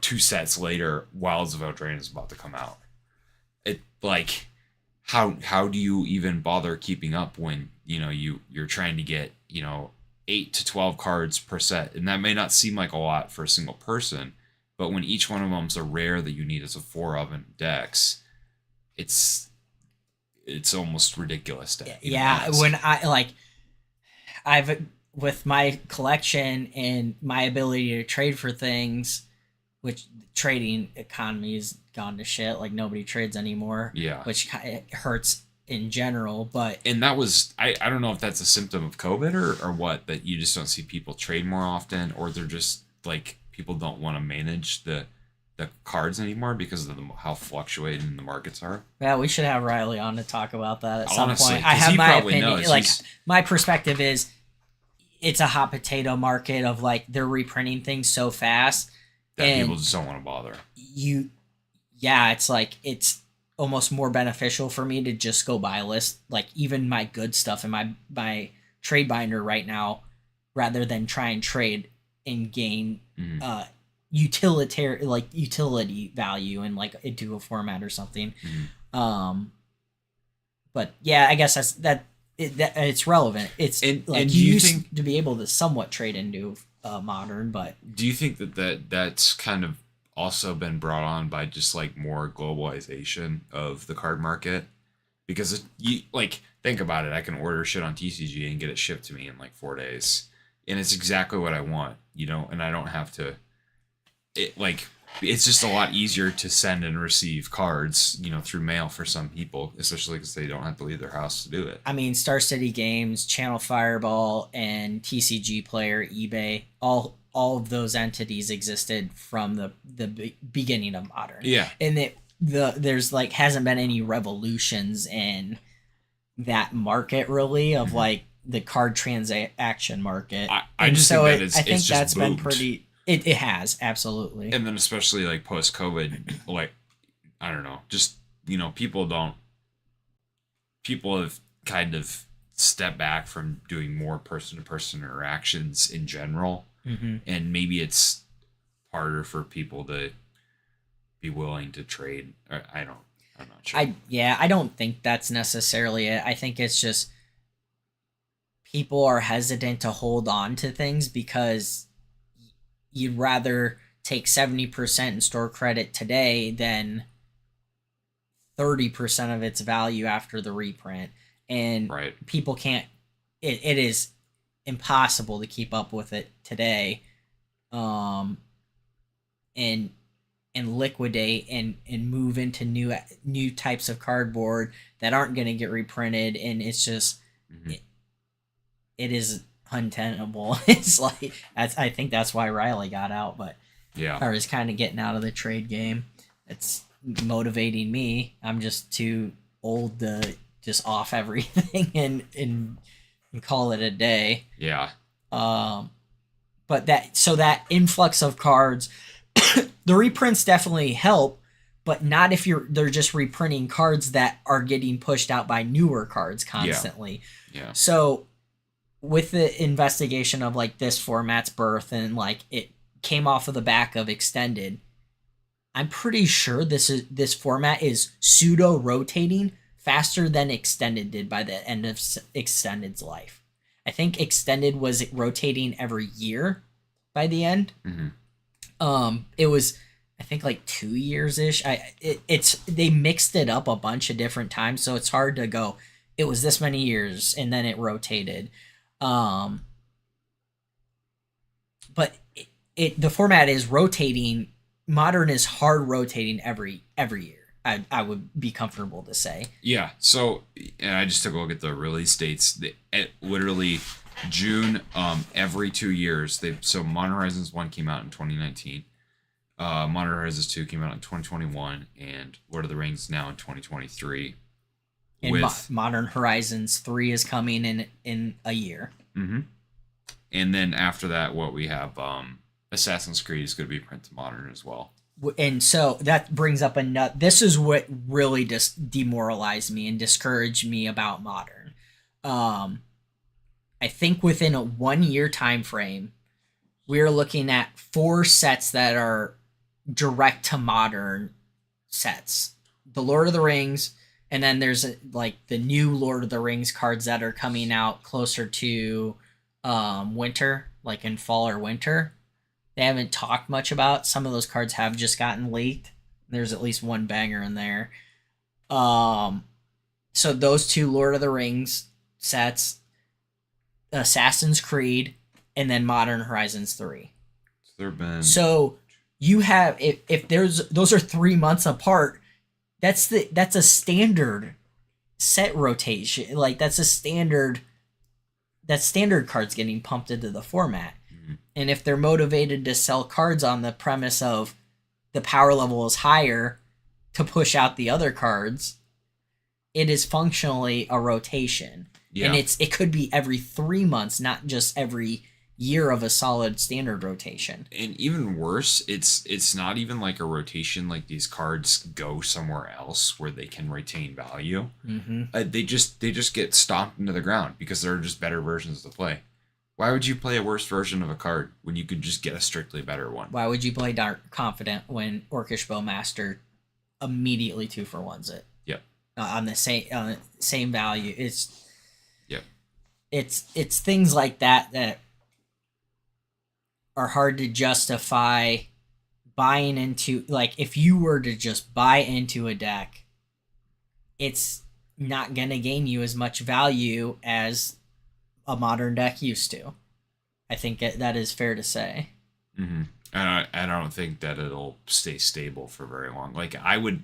2 sets later, Wilds of Eldraine is about to come out. It like, how do you even bother keeping up when you're trying to get 8 to 12 cards per set, and that may not seem like a lot for a single person, but when each one of them's a rare that you need as a 4 of in decks, it's almost ridiculous. Yeah, when I've with my collection and my ability to trade for things, which trading economy has gone to shit. Like nobody trades anymore. Yeah, which hurts in general. But and that was I don't know if that's a symptom of COVID or what, that you just don't see people trade more often, or they're just like people don't want to manage the cards anymore because of how fluctuating the markets are. Yeah, we should have Riley on to talk about that at some Honestly, point. I have he my probably opinion. knows. Like my perspective is, it's a hot potato market of like they're reprinting things so fast that and people just don't want to bother. It's like it's almost more beneficial for me to just go buy a list, like even my good stuff in my trade binder right now, rather than try and trade and gain utility value in like into a format or something. But yeah, I guess that it's relevant. It's like you used to be able to somewhat trade into modern, but do you think that's kind of also been brought on by just like more globalization of the card market? Because you like think about it, I can order shit on TCG and get it shipped to me in like 4 days, and it's exactly what I want, and I don't have to. It's just a lot easier to send and receive cards, through mail for some people, especially because they don't have to leave their house to do it. I mean, Star City Games, Channel Fireball, and TCG Player, eBay, all of those entities existed from the beginning of modern. Yeah, and there's like hasn't been any revolutions in that market really of like the card transaction market. I just think that I think that's been pretty. It has, absolutely. And then especially like post-COVID, like, I don't know, just, people have kind of stepped back from doing more person-to-person interactions in general. Mm-hmm. And maybe it's harder for people to be willing to trade. I'm not sure. I don't think that's necessarily it. I think it's just people are hesitant to hold on to things because you'd rather take 70% in store credit today than 30% of its value after the reprint. And people can't, it is impossible to keep up with it today. And liquidate and move into new types of cardboard that aren't going to get reprinted. And it's just, it is untenable. It's like I think that's why Riley got out, but or is kind of getting out of the trade game. It's motivating me. I'm just too old to just off everything and call it a day. Yeah. But that influx of cards, the reprints definitely help, but not if they're just reprinting cards that are getting pushed out by newer cards constantly. Yeah. So with the investigation of like this format's birth and like it came off of the back of Extended, I'm pretty sure this format is pseudo rotating faster than Extended did by the end of Extended's life. I think Extended was rotating every year by the end. It was I think like 2 years ish. They mixed it up a bunch of different times, so it's hard to go. It was this many years and then it rotated. But the format is rotating. Modern is hard rotating every year. I would be comfortable to say. Yeah. So, and I just took a look at the release dates. Literally June. Every 2 years. So Modern Horizons 1 came out in 2019. Modern Horizons 2 came out in 2021, and Lord of the Rings now in 2023. And Modern Horizons 3 is coming in a year. Mm-hmm. And then after that, what we have, Assassin's Creed is going to be printed modern as well. And so that brings up another. This is what really just demoralized me and discouraged me about modern. I think within a 1 year time frame, we're looking at 4 sets that are direct to modern sets. The Lord of the Rings, and then there's like the new Lord of the Rings cards that are coming out closer to winter, like in fall or winter. They haven't talked much about. Some of those cards have just gotten leaked. There's at least one banger in there. So those 2 Lord of the Rings sets, Assassin's Creed, and then Modern Horizons 3. So you have, if those are 3 months apart, that's a standard set rotation. Like that's standard cards getting pumped into the format. And if they're motivated to sell cards on the premise of the power level is higher to push out the other cards, it is functionally a rotation. Yeah. And it could be every 3 months, not just every year of a solid standard rotation. And even worse, it's not even like a rotation. Like these cards go somewhere else where they can retain value. Mm-hmm. They just get stomped into the ground because they're just better versions to play. Why would you play a worse version of a card when you could just get a strictly better one? Why would you play Dark Confidant when Orcish Bowmaster immediately 2-for-1s it? Yep. On the same value. Yep. It's things like that are hard to justify buying into. Like if you were to just buy into a deck, it's not gonna gain you as much value as a modern deck used to. I think that is fair to say. Mm-hmm. And I don't think that it'll stay stable for very long. Like I would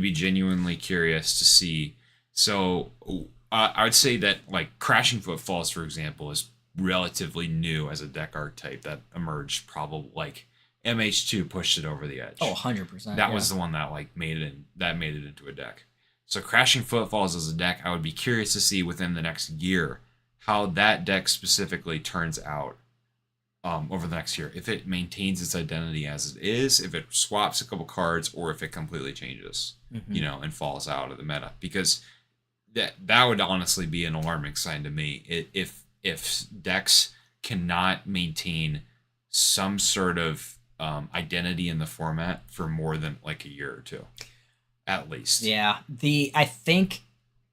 be genuinely curious to see. So I would say that like Crashing Footfalls, for example, is relatively new as a deck archetype that emerged probably like MH2 pushed it over the edge. Oh, 100%. That was the one that like made it into a deck. So Crashing Footfalls as a deck, I would be curious to see within the next year how that deck specifically turns out over the next year. If it maintains its identity as it is, if it swaps a couple cards, or if it completely changes, mm-hmm. And falls out of the meta. Because that would honestly be an alarming sign to me. If decks cannot maintain some sort of identity in the format for more than like a year or two, at least. Yeah. I think...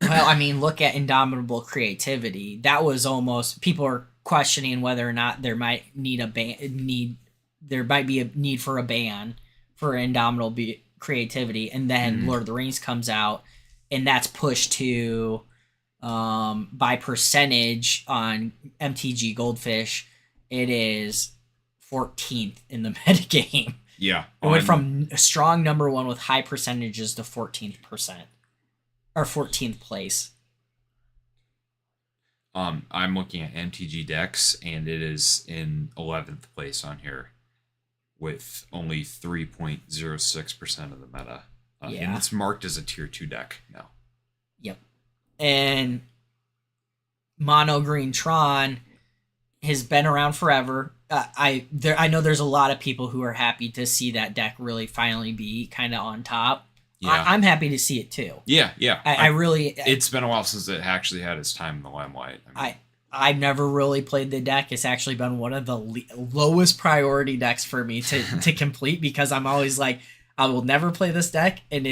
Well, I mean, look at Indomitable Creativity. That was almost, people are questioning whether or not there might be a need for a ban for Indomitable Creativity, and then Lord of the Rings comes out, and that's pushed to by percentage on MTG Goldfish. It is 14th in the metagame. Yeah, it went from a strong number 1 with high percentages to 14%. Or 14th place. I'm looking at MTG decks, and it is in 11th place on here with only 3.06% of the meta. And it's marked as a tier 2 deck now. Yep. And Mono Green Tron has been around forever. I know there's a lot of people who are happy to see that deck really finally be kind of on top. Yeah. I'm happy to see it too. Yeah. I really... It's been a while since it actually had its time in the limelight. I've never really played the deck. It's actually been one of the lowest priority decks for me to complete, because I'm always like, I will never play this deck, and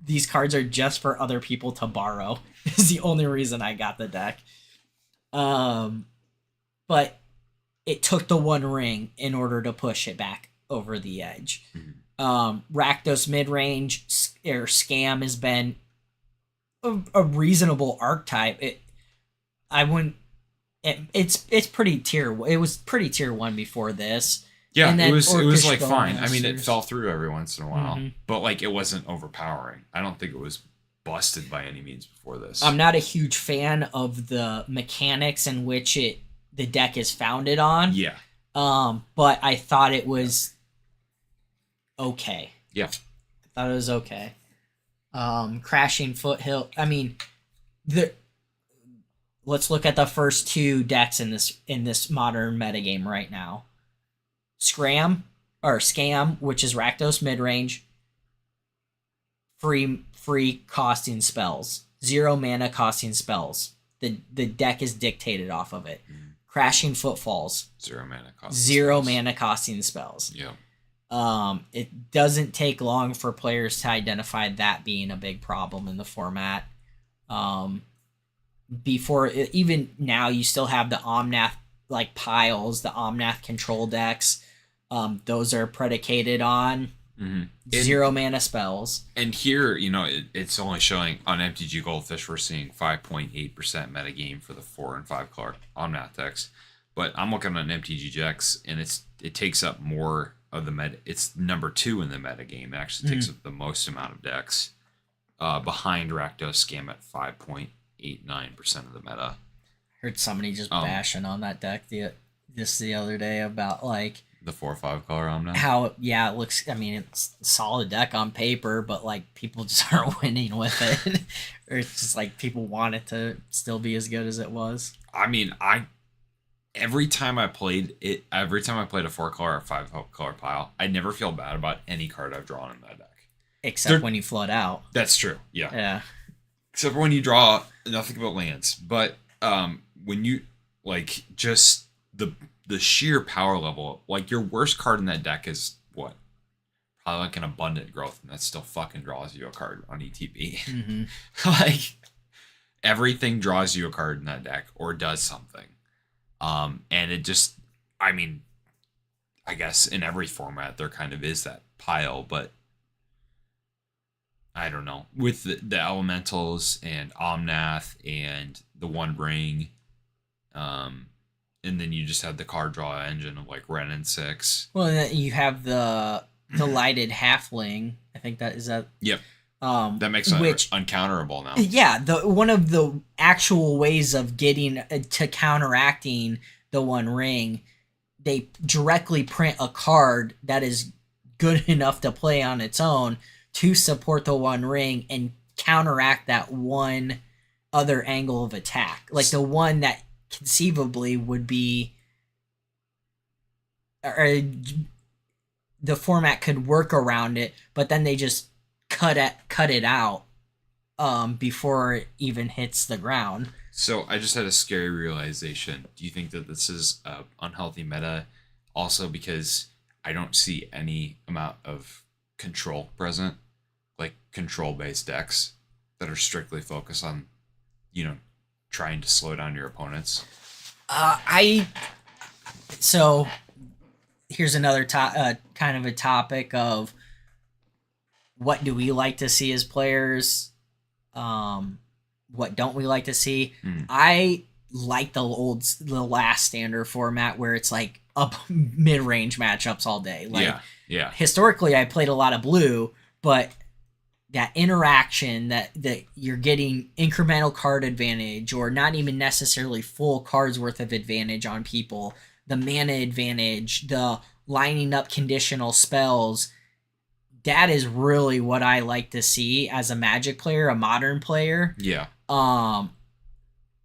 these cards are just for other people to borrow. Is the only reason I got the deck. But it took the One Ring in order to push it back over the edge. Mm-hmm. Rakdos midrange or Scam has been a reasonable archetype. It's pretty tier. It was pretty tier 1 before this. Yeah, And it then was like Orcish fine. I mean, it Bowmasters. fell through every once in a while, Mhm. but like it wasn't overpowering. I don't think it was busted by any means before this. I'm not a huge fan of the mechanics in which the deck is founded on. Yeah, But I thought it was okay. yeah. I thought it was okay. Crashing Foothill. I mean, the let's look at the first two decks in this modern metagame right now. Scam, which is Rakdos midrange, free costing spells, 0 mana costing spells. The deck is dictated off of it. Crashing Footfalls, 0 mana cost. 0 mana costing spells. Yeah. It doesn't take long for players to identify that being a big problem in the format. Even now, you still have the Omnath like piles, the Omnath control decks. Those are predicated on 0 mana spells. And here, it's only showing on MTG Goldfish, we're seeing 5.8% metagame for the 4 and 5 color Omnath decks. But I'm looking on MTG Jex, and it takes up more of the meta. It's number 2 in the metagame. It actually takes up the most amount of decks, behind Rakdos Scam at 5.89% of the meta. Heard somebody just bashing on that deck the other day about like the 4/5 color Omnath. How it looks. I mean, it's a solid deck on paper, but like people just aren't winning with it, or it's just like people want it to still be as good as it was. I mean, every time I played a 4 color or 5 color pile, I never feel bad about any card I've drawn in that deck. Except when you flood out. That's true. Yeah. Yeah. Except for when you draw nothing but lands, but when you like just the sheer power level, like your worst card in that deck is what? Probably like an Abundant Growth, and that still fucking draws you a card on ETB. Mm-hmm. Like everything draws you a card in that deck or does something. And it just, I mean, I guess in every format there kind of is that pile, but I don't know. With the elementals and Omnath and the One Ring, and then you just have the card draw engine of like Ren and 6. Well, and then you have the lighted halfling. I think that is that. Yep. That makes it uncounterable now. Yeah, one of the actual ways of getting to counteracting the One Ring, they directly print a card that is good enough to play on its own to support the One Ring and counteract that one other angle of attack, like the one that conceivably would be, or the format could work around it, but then they just cut it out before it even hits the ground. So I just had a scary realization. Do you think that this is a unhealthy meta also because I don't see any amount of control present, like control-based decks that are strictly focused on, trying to slow down your opponents? So here's another kind of a topic of what do we like to see as players? What don't we like to see? I like the last standard format where it's like up mid-range matchups all day. Like, yeah. Historically, I played a lot of blue, but that interaction that you're getting incremental card advantage, or not even necessarily full cards worth of advantage on people, the mana advantage, the lining up conditional spells. That is really what I like to see as a Magic player, a modern player. Yeah. And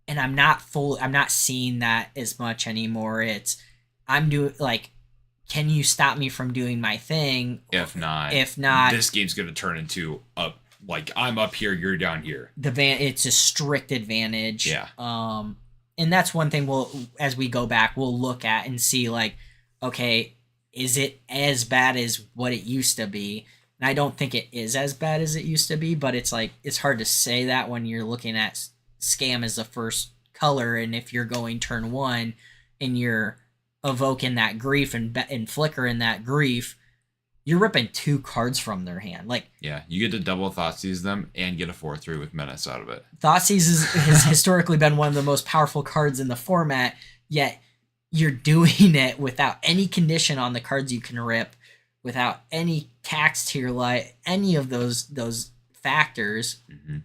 I'm not seeing that as much anymore. I'm doing like, can you stop me from doing my thing? If not, this game's gonna turn into I'm up here, you're down here. It's a strict advantage. Yeah. And that's one thing as we go back, we'll look at and see like, okay, is it as bad as what it used to be? And I don't think it is as bad as it used to be, but it's like, it's hard to say that when you're looking at Scam as the first color, and if you're going turn 1 and you're evoking that grief and flickering that grief, you're ripping 2 cards from their hand. Like, yeah, you get to double Thoughtseize them and get a 4/3 with menace out of it. Thoughtseize has historically been one of the most powerful cards in the format, yet you're doing it without any condition on the cards you can rip, without any tax to your life, any of those factors. Hmm.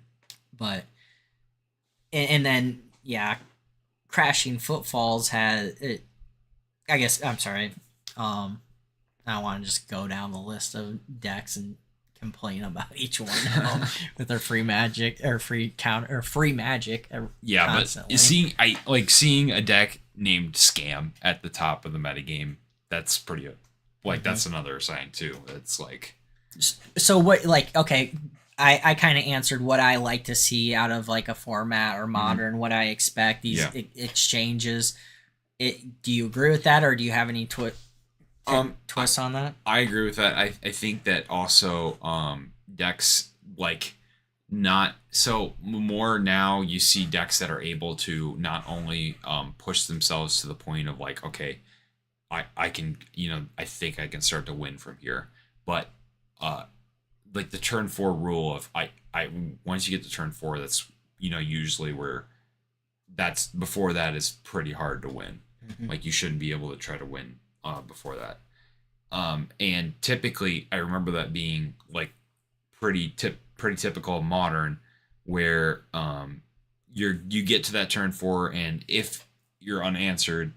But and then yeah, crashing footfalls had it. I guess I'm sorry. I don't want to just go down the list of decks and complain about each one now with their free magic or free counter or free magic. Yeah, Constantly. but seeing a deck named Scam at the top of the metagame, that's pretty like that's another sign too. It's like So what, like, okay, I kind of answered what I like to see out of like a format or modern, what I expect these exchanges. Do you agree with that, or do you have any twists on that? I agree with that. I think that also decks like not so more now you see decks that are able to not only push themselves to the point of like, okay, I can, I think I can start to win from here, but like the turn 4 rule of I once you get to turn 4, that's usually where that's before that is pretty hard to win. Like you shouldn't be able to try to win before that. And typically I remember that being like pretty typical of modern, where you get to that turn 4, and if you're unanswered,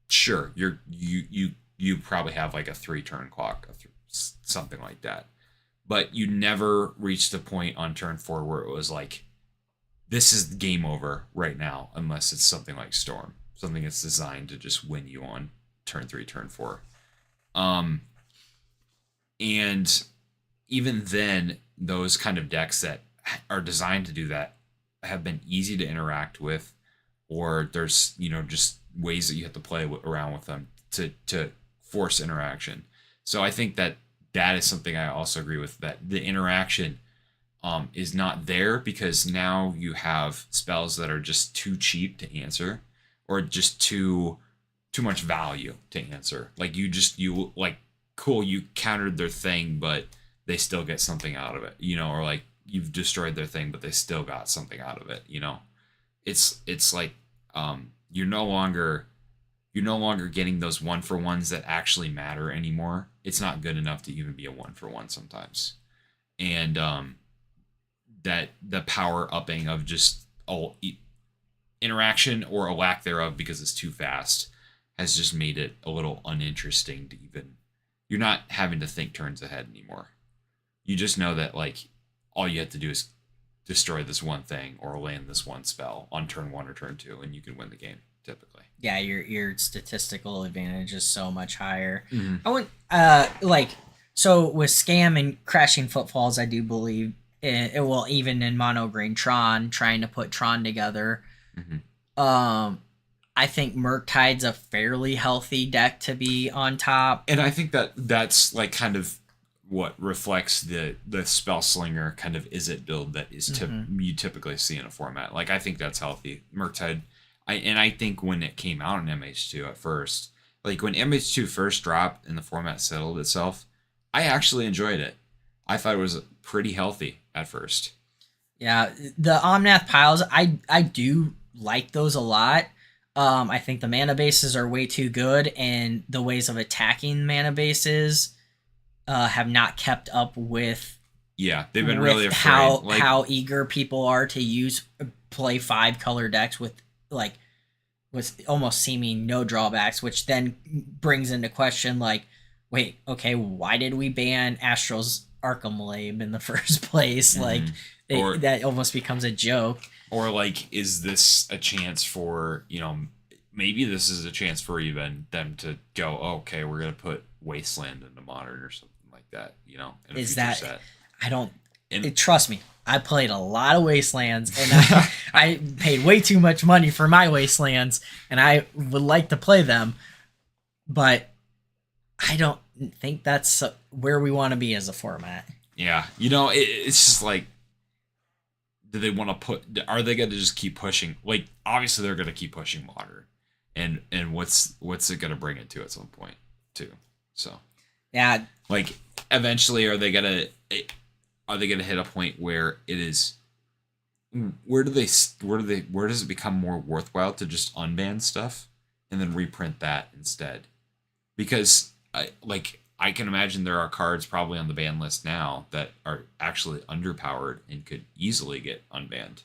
sure, you probably have like a 3-turn clock, something like that. But you never reached the point on turn 4 where it was like, this is game over right now, unless it's something like Storm, something that's designed to just win you on turn 3, turn 4. And even then, those kind of decks that are designed to do that have been easy to interact with, or there's just ways that you have to play around with them to force interaction. So I think that is something I also agree with, that the interaction is not there because now you have spells that are just too cheap to answer, or just too much value to answer. Like you like, cool, you countered their thing, but they still get something out of it, or like you've destroyed their thing, but they still got something out of it. It's like you're no longer getting those 1-for-1s that actually matter anymore. It's not good enough to even be a 1-for-1 sometimes. And that the power upping of just interaction or a lack thereof because it's too fast has just made it a little uninteresting to even. You're not having to think turns ahead anymore. You just know that like all you have to do is destroy this one thing or land this one spell on turn 1 or turn 2, and you can win the game typically. Yeah, your statistical advantage is so much higher. Mm-hmm. I went so with Scam and Crashing Footfalls, I do believe it will, even in mono green Tron, trying to put Tron together. Mm-hmm. I think Murktide's a fairly healthy deck to be on top. And I think that's like kind of what reflects the spell slinger kind of Izzet build that is you typically see in a format. Like I think that's healthy. Murktide, I think when it came out in MH2 at first, like when MH2 first dropped and the format settled itself, I actually enjoyed it. I thought it was pretty healthy at first. Yeah, the Omnath piles, I do like those a lot. I think the mana bases are way too good, and the ways of attacking mana bases have not kept up with. Yeah, they've been really afraid. How eager people are to play 5-color decks with almost seeming no drawbacks, which then brings into question like, wait, okay, why did we ban Astral's Arkham Lab in the first place? Mm-hmm. Like that almost becomes a joke. Or like, is this a chance for, maybe this is a chance for even them to go, oh, okay, we're going to put Wasteland into Modern or something like that, in a future set. I don't, trust me, I played a lot of Wastelands, and I paid way too much money for my Wastelands, and I would like to play them, but I don't think that's where we want to be as a format. Yeah, it's just like, do they want to are they going to just keep pushing? Like, obviously they're going to keep pushing Modern, and what's it going to bring it to at some point too? So yeah, like eventually are they going to hit a point where it is, where does it become more worthwhile to just unban stuff and then reprint that instead. Because I can imagine there are cards probably on the ban list now that are actually underpowered and could easily get unbanned.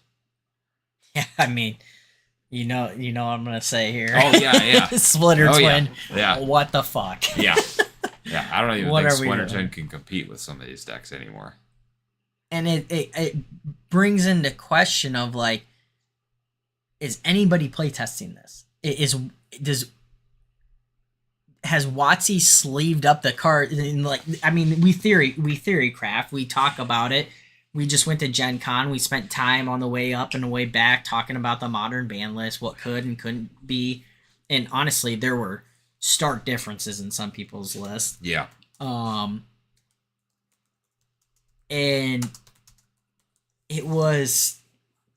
Yeah, I mean, what I'm gonna say here. Oh yeah. Splitter Twin. Yeah. What the fuck? Yeah. Yeah. I don't even What think are we Splinter doing? Twin can compete with some of these decks anymore. And it brings into question of like, is anybody playtesting this? Has WotC sleeved up the card? And like, I mean, we theory craft. We talk about it. We just went to Gen Con. We spent time on the way up and the way back talking about the modern ban list, what could and couldn't be. And honestly, there were stark differences in some people's lists. Yeah. And it was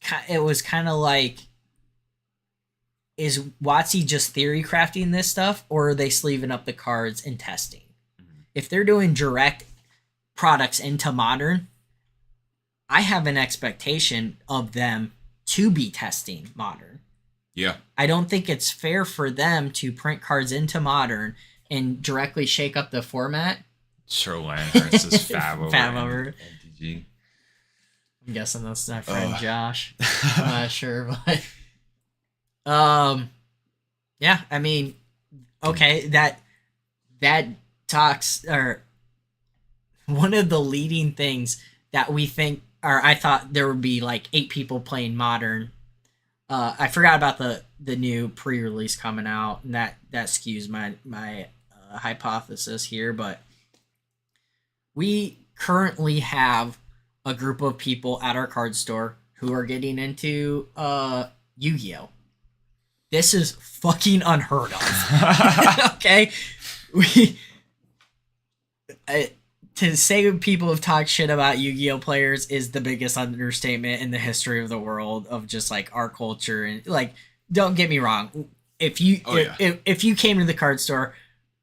kind of like, is WotC just theory crafting this stuff, or are they sleeving up the cards and testing? Mm-hmm. If they're doing direct products into Modern, I have an expectation of them to be testing Modern. Yeah. I don't think it's fair for them to print cards into Modern and directly shake up the format. Shoreline Hearts is fab over MTG. I'm guessing that's my friend Josh. I'm not sure, but yeah, I mean, okay, that talks, or one of the leading things that we think, or I thought there would be like 8 people playing Modern. I forgot about the new pre-release coming out, and that skews my hypothesis here, but we currently have a group of people at our card store who are getting into Yu-Gi-Oh! This is fucking unheard of. Okay? To say people have talked shit about Yu-Gi-Oh! Players is the biggest understatement in the history of the world, of just like our culture. And like, don't get me wrong. If you if you came to the card store,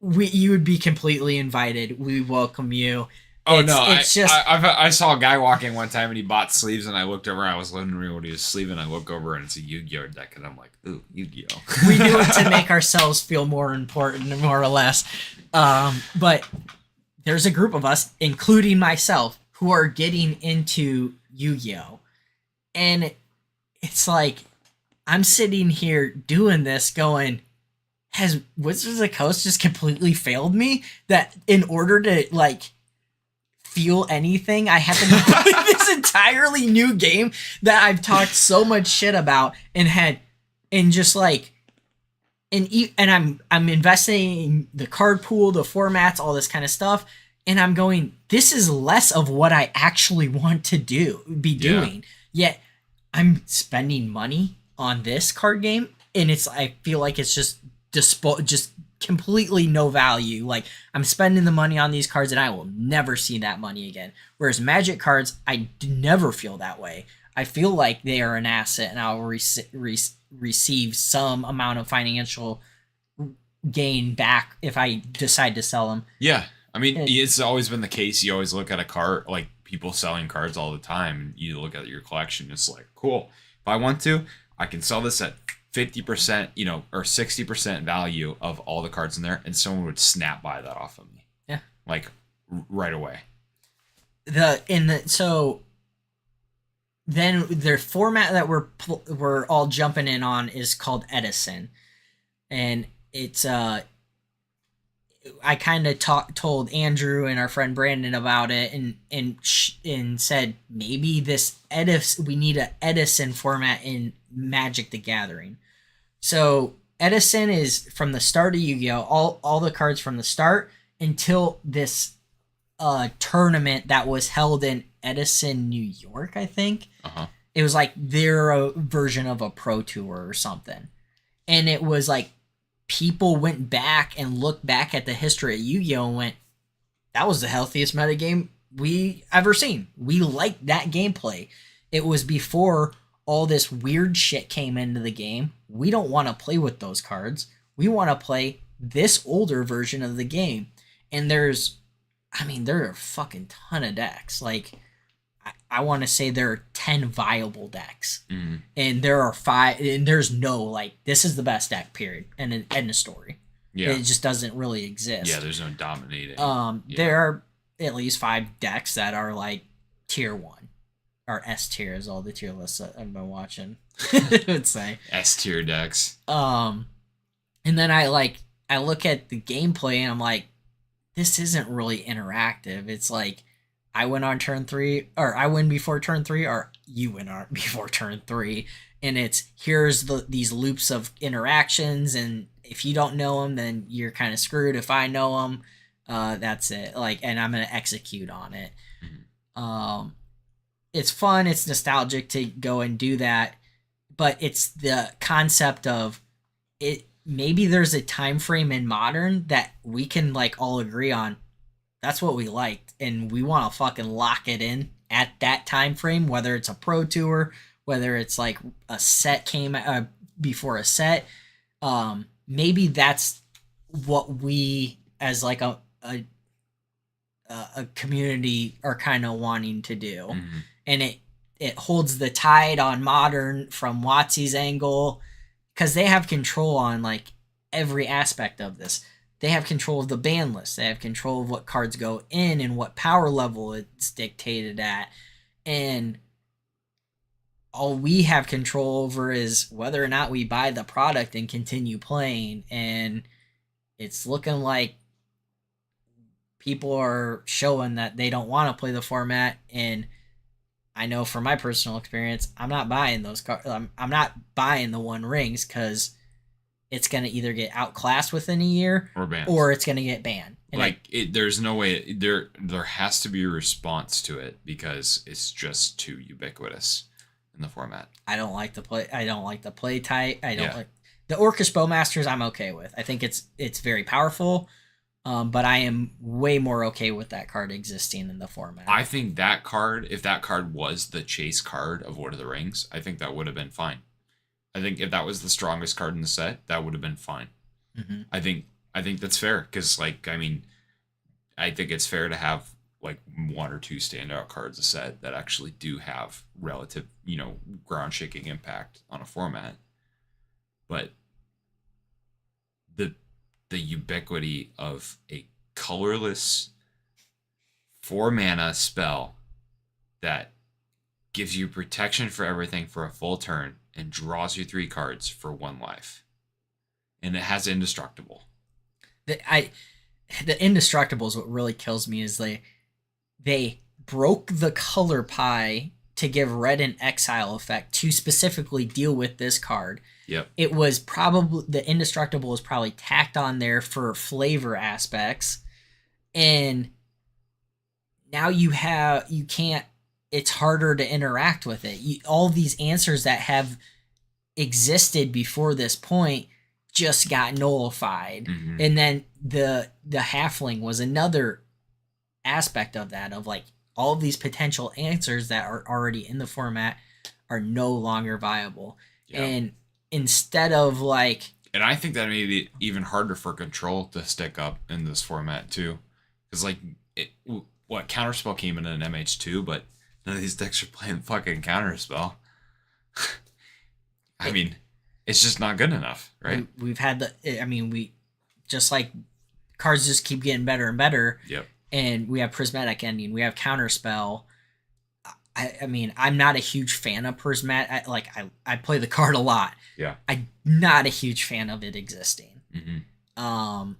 you would be completely invited. We welcome you. Oh, I saw a guy walking one time and he bought sleeves, and I looked over. I was wondering what he was sleeving. I look over and it's a Yu-Gi-Oh deck, and I'm like, ooh, Yu-Gi-Oh. We do it to make ourselves feel more important, more or less. But there's a group of us, including myself, who are getting into Yu-Gi-Oh, and it's like, I'm sitting here doing this, going, has Wizards of the Coast just completely failed me? That in order to like feel anything, I have to play this entirely new game that I've talked so much shit about and just like, and I'm investing in the card pool, the formats, all this kind of stuff, and I'm going, this is less of what I actually want to be doing. Yet I'm spending money on this card game, and I feel like it's just completely no value. Like, I'm spending the money on these cards and I will never see that money again. Whereas Magic cards, I never feel that way. I feel like they are an asset, and I'll receive some amount of financial gain back if I decide to sell them. Yeah. I mean, it's always been the case. You always look at a card, like people selling cards all the time, and you look at your collection, it's like, cool. If I want to, I can sell this at 50%, or 60% value of all the cards in there, and someone would snap buy that off of me. Yeah. Like right away. So then their format that we're all jumping in on is called Edison. And it's I kind of told Andrew and our friend Brandon about it, and said maybe we need an Edison format in Magic the Gathering. So Edison is from the start of Yu-Gi-Oh! All the cards from the start until this tournament that was held in Edison, New York, I think. Uh-huh. It was like their version of a pro tour or something. And it was like, people went back and looked back at the history of Yu-Gi-Oh! And went, that was the healthiest metagame we ever seen. We liked that gameplay. It was before all this weird shit came into the game. We don't want to play with those cards. We want to play this older version of the game. And there are a fucking ton of decks. Like, I want to say there are 10 viable decks. Mm-hmm. And there are 5, and there's no, like, this is the best deck, period. And end of story. Yeah. It just doesn't really exist. Yeah, there's no dominating. There are at least 5 decks that are, like, tier 1. Or S tier is all the tier lists that I've been watching. I would say. S tier decks. And then I look at the gameplay and I'm like, this isn't really interactive. It's like I win on turn 3, or I win before turn 3, or you win on before turn 3, and it's here's these loops of interactions, and if you don't know them, then you're kind of screwed. If I know them, that's it. Like, and I'm gonna execute on it. Mm-hmm. It's fun. It's nostalgic to go and do that, but it's the concept of it. Maybe there's a time frame in Modern that we can like all agree on. That's what we liked, and we want to fucking lock it in at that time frame. Whether it's a Pro Tour, whether it's like a set came before a set, maybe that's what we as like a community are kind of wanting to do. Mm-hmm. And it holds the tide on Modern from WotC's angle, because they have control on like every aspect of this. They have control of the ban list. They have control of what cards go in and what power level it's dictated at. And all we have control over is whether or not we buy the product and continue playing. And it's looking like people are showing that they don't want to play the format. And I know from my personal experience, I'm not buying those cards. I'm not buying the One Rings because it's going to either get outclassed within a year or banned, or it's going to get banned. And there's no way there has to be a response to it because it's just too ubiquitous in the format. I don't like the play. I don't like the play type. I don't like the Orcish Bowmasters. I'm okay with. I think it's very powerful. But I am way more okay with that card existing in the format. I think that card, if that card was the chase card of Lord of the Rings, I think that would have been fine. I think if that was the strongest card in the set, that would have been fine. Mm-hmm. I think that's fair because, like, I mean, I think it's fair to have like 1 or 2 standout cards a set that actually do have relative, ground shaking impact on a format. But the ubiquity of a colorless 4-mana spell that gives you protection for everything for a full turn and draws you 3 cards for 1 life. And it has indestructible. The indestructible is what really kills me is they broke the color pie to give red an exile effect to specifically deal with this card. Yep. It was probably the indestructible was probably tacked on there for flavor aspects, and now you can't. It's harder to interact with it. All these answers that have existed before this point just got nullified, mm-hmm. and then the halfling was another aspect of that. Of like all of these potential answers that are already in the format are no longer viable, and instead of like, and I think that made it even harder for Control to stick up in this format too, because like Counterspell came in an MH2, but none of these decks are playing fucking Counterspell. I mean, it's just not good enough, right? We've had we just like cards just keep getting better and better. Yep. And we have Prismatic Ending, we have Counterspell. I mean, I'm not a huge fan of Prismatic. I play the card a lot. Yeah. I'm not a huge fan of it existing. Mm-hmm.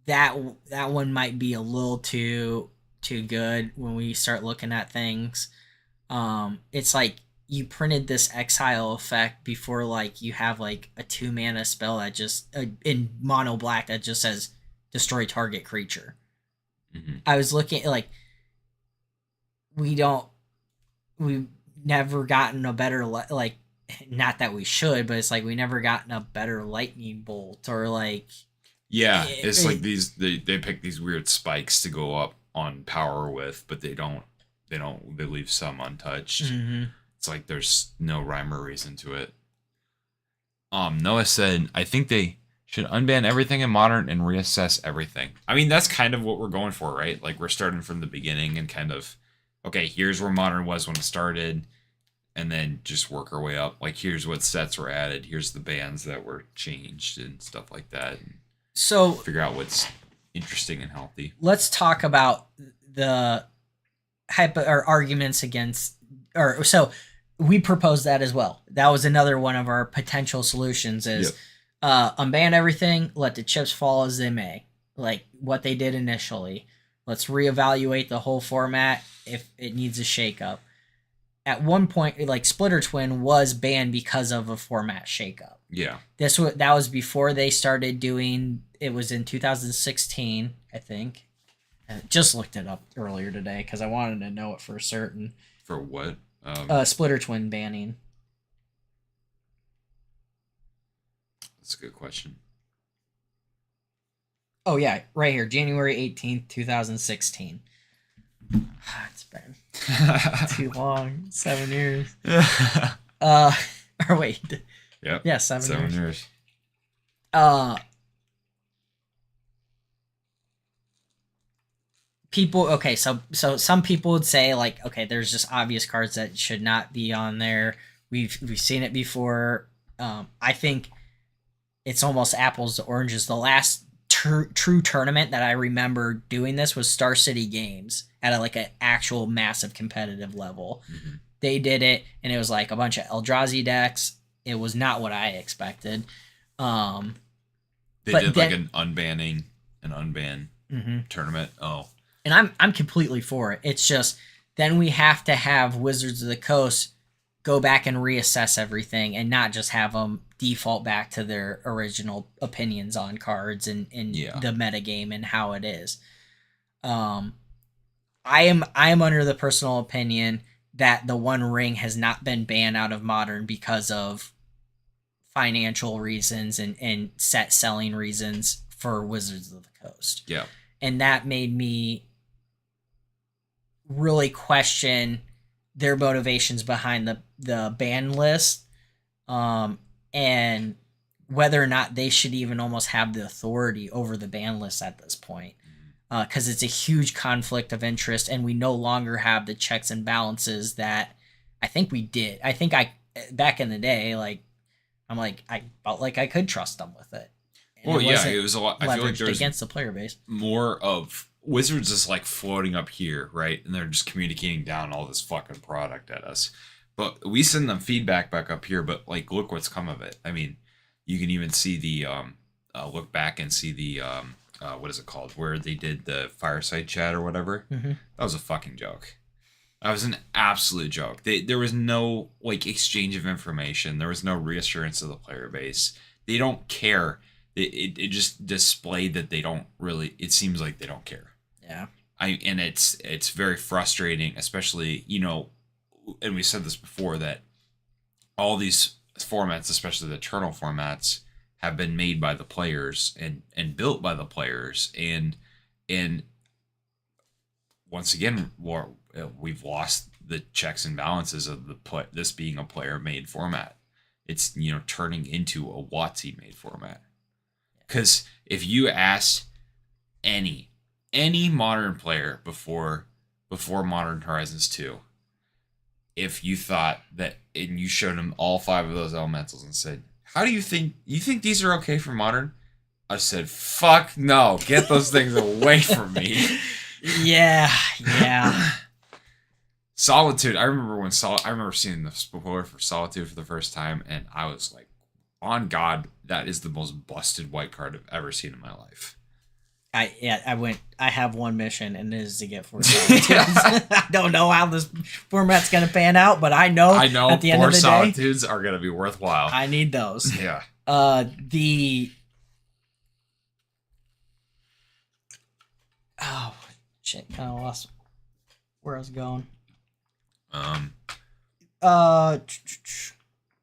That one might be a little too good when we start looking at things. It's like you printed this exile effect before like you have like a 2-mana spell that just in mono black that just says destroy target creature. Mm-hmm. I was looking like we've never gotten a better like, not that we should, but it's like we never gotten a better lightning bolt or like, it's like these they pick these weird spikes to go up on power with, but they leave some untouched. Mm-hmm. It's like there's no rhyme or reason to it. Noah said, I think they should unban everything in Modern and reassess everything. I mean, that's kind of what we're going for, right? Like we're starting from the beginning and kind of okay, here's where Modern was when it started, and then just work our way up. Like, here's what sets were added, here's the bands that were changed and stuff like that. And So figure out what's interesting and healthy. let's talk about the or arguments against, or so we proposed that as well. That was another one of our potential solutions is unban everything, let the chips fall as they may, like what they did initially. Let's reevaluate the whole format if it needs a shakeup. At one point, like Splitter Twin was banned because of a format shakeup. Yeah. That was before they started doing. It was in 2016, I think. I just looked it up earlier today because I wanted to know it for certain. For what? Splitter Twin banning. That's a good question. Oh yeah, right here, January 18th, 2016. It's been too long, 7 years. Or wait, Yep. yeah, 7 years. People, okay, so some people would say like, okay, there's just obvious cards that should not be on there. We've seen it before. I think it's almost apples to oranges. The last true tournament that I remember doing this was Star City Games at like an actual massive competitive level. Mm-hmm. They did it, and it was like a bunch of Eldrazi decks. It was not what I expected. They did like an unban tournament. Oh, and I'm completely for it. It's just then we have to have Wizards of the Coast go back and reassess everything and not just have them default back to their original opinions on cards and the metagame and how it is. I am under the personal opinion that the One Ring has not been banned out of Modern because of financial reasons and set selling reasons for Wizards of the Coast. Yeah. And that made me really question their motivations behind the ban list, and whether or not they should even almost have the authority over the ban list at this point, because it's a huge conflict of interest, and we no longer have the checks and balances that I think we did. I think back in the day, like I felt like I could trust them with it. And it was a lot. I feel like there was against the player base. More of Wizards is like floating up here, right? And they're just communicating down all this fucking product at us. But we send them feedback back up here, but like, look what's come of it. I mean, you can even see the, look back and see the, what is it called? Where they did the fireside chat or whatever. Mm-hmm. That was a fucking joke. That was an absolute joke. There was no like exchange of information. There was no reassurance of the player base. They don't care. It just displayed that they don't really, it seems like they don't care. Yeah. And it's very frustrating, especially, and we said this before, that all these formats, especially the Eternal formats, have been made by the players and built by the players. And once again, we've lost the checks and balances of this being a player-made format. It's, turning into a WotC-made format. Because if you asked any Modern player before Modern Horizons 2, if you thought that, and you showed them all 5 of those elementals and said, how do you think these are okay for Modern? I said, fuck no, get those things away from me. Yeah. Solitude. I remember seeing the spoiler for Solitude for the first time, and I was like, on God, that is the most busted white card I've ever seen in my life. I have one mission, and it is to get 4 Solitudes. I don't know how this format's going to pan out, but I know at the end of the 4 Solitudes are going to be worthwhile. I need those. Yeah. Oh shit! Kind of lost where I was going.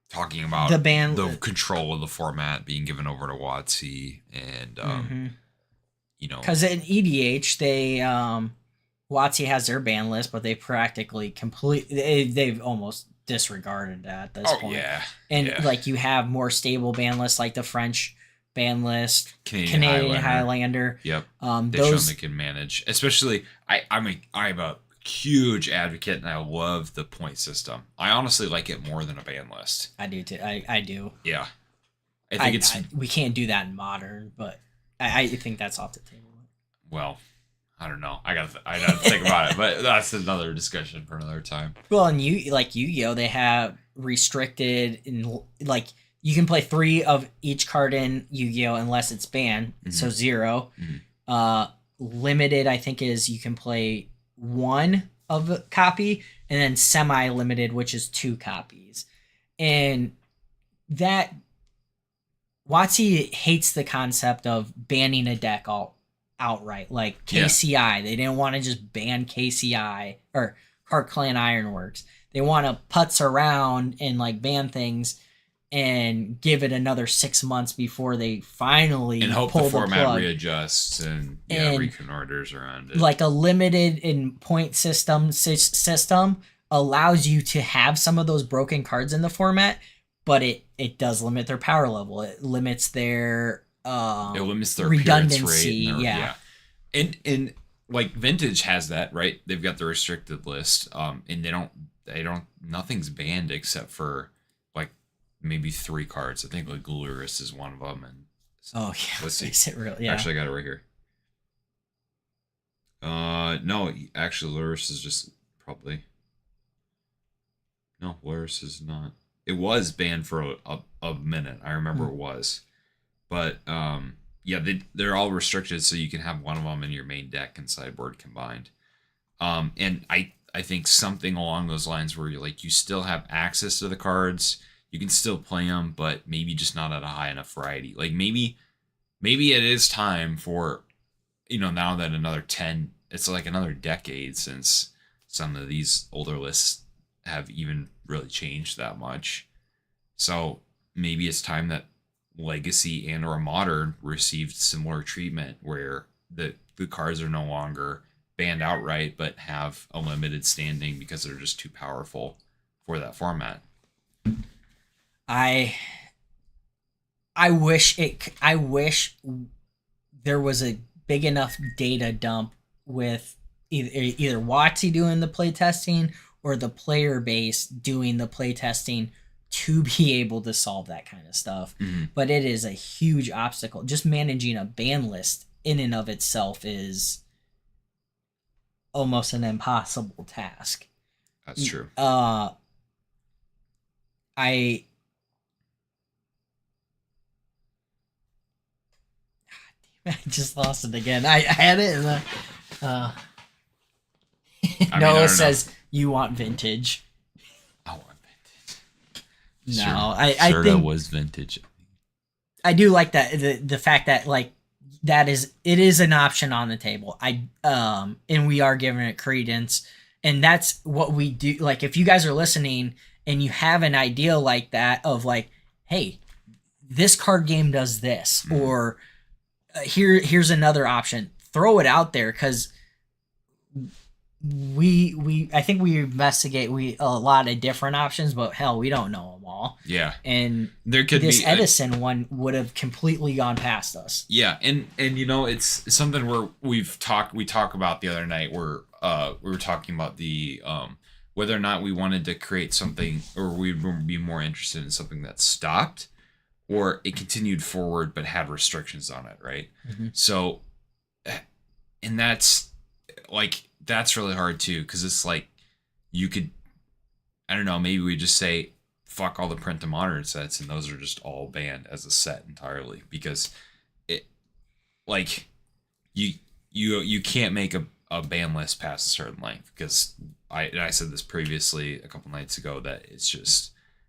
Talking about the control of the format being given over to WotC, and because in EDH they WotC has their ban list, but they practically they've almost disregarded that at this point. Like you have more stable ban lists like the French ban list, Canadian Highlander. Yep. They've shown they can manage. Especially, I'm a huge advocate, and I love the point system. I honestly like it more than a ban list. I do too. I do. Yeah, I think it's we can't do that in modern, but I think that's off the table. well, I don't know. I gotta think about it, but that's another discussion for another time. Well, and Yu-Gi-Oh, they have restricted in like you can play 3 of each card in Yu-Gi-Oh unless it's banned, so 0. Limited, I think, is you can play 1 of a copy, and then semi-limited, which is 2 copies. And that WotC hates the concept of banning a deck outright. Like KCI, they didn't want to just ban KCI or Card Clan Ironworks. They want to putz around and like ban things and give it another 6 months before they finally and hope pull the format plug. Readjusts and reconorders around it. Like a limited in point system allows you to have some of those broken cards in the format, but it does limit their power level. It limits their it limits their redundancy. Rate yeah. And like Vintage has that, right? They've got the restricted list, and they don't nothing's banned except for like maybe 3 cards. I think like Luris is one of them. And oh yeah, let's see. Is it real? Yeah. Actually, I got it right here. No, actually, Luris is just probably. No, Luris is not. It was banned for a minute. I remember it was, but yeah, they're all restricted, so you can have one of them in your main deck and sideboard combined. And I think something along those lines where you still have access to the cards, you can still play them, but maybe just not at a high enough variety. Like maybe it is time for, now that it's like another decade since some of these older lists have even really changed that much. So maybe it's time that Legacy and or Modern received similar treatment where the cards are no longer banned outright but have a limited standing because they're just too powerful for that format. I wish there was a big enough data dump with either WotC doing the playtesting or the player base doing the playtesting to be able to solve that kind of stuff. But it is a huge obstacle. Just managing a ban list in and of itself is almost an impossible task. That's true. I just lost it again. I had it in the Noah says you want Vintage. I want Vintage. No, I think that was Vintage. I do like that the fact that like it is an option on the table. And we are giving it credence, and that's what we do. Like if you guys are listening and you have an idea like that of like, hey, this card game does this, or here's another option, throw it out there, because I think we investigate a lot of different options, but hell, we don't know them all. Yeah, and there could this be Edison one would have completely gone past us. Yeah, and it's something where we talk about the other night where we were talking about the whether or not we wanted to create something, or we'd be more interested in something that stopped or it continued forward but had restrictions on it, right? So, and that's really hard too, because it's like you could, I don't know, maybe we just say fuck all the print to modern sets and those are just all banned as a set entirely, because it like you can't make a ban list past a certain length, because I said this previously a couple nights ago that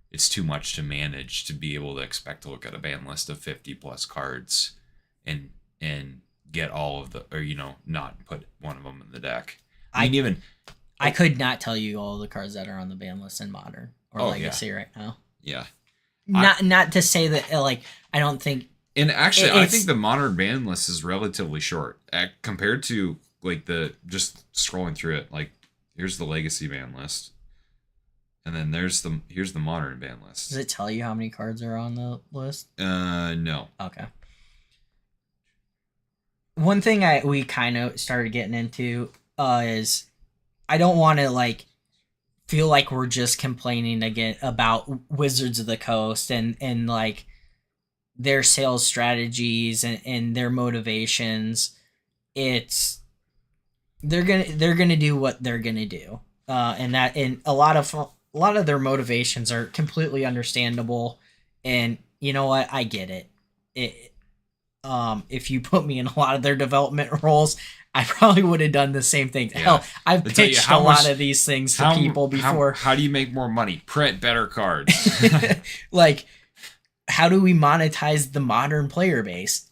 it's too much to manage to be able to expect to look at a ban list of 50 plus cards and get all of the, or not put one of them in the deck. I could not tell you all the cards that are on the ban list in Modern or Legacy right now. Yeah. Not to say that like I don't think. And actually, I think the Modern ban list is relatively short compared to like the just scrolling through it. Like here's the Legacy ban list, and then here's the Modern ban list. Does it tell you how many cards are on the list? No. Okay. One thing we kind of started getting into is I don't want to like feel like we're just complaining again about Wizards of the Coast and like their sales strategies and their motivations. It's they're gonna do what they're gonna do, and a lot of their motivations are completely understandable. And you know what, I get it. If you put me in a lot of their development roles, I probably would have done the same thing. Yeah. Hell, I've pitched a lot of these things to people before. How do you make more money? Print better cards. Like, how do we monetize the modern player base?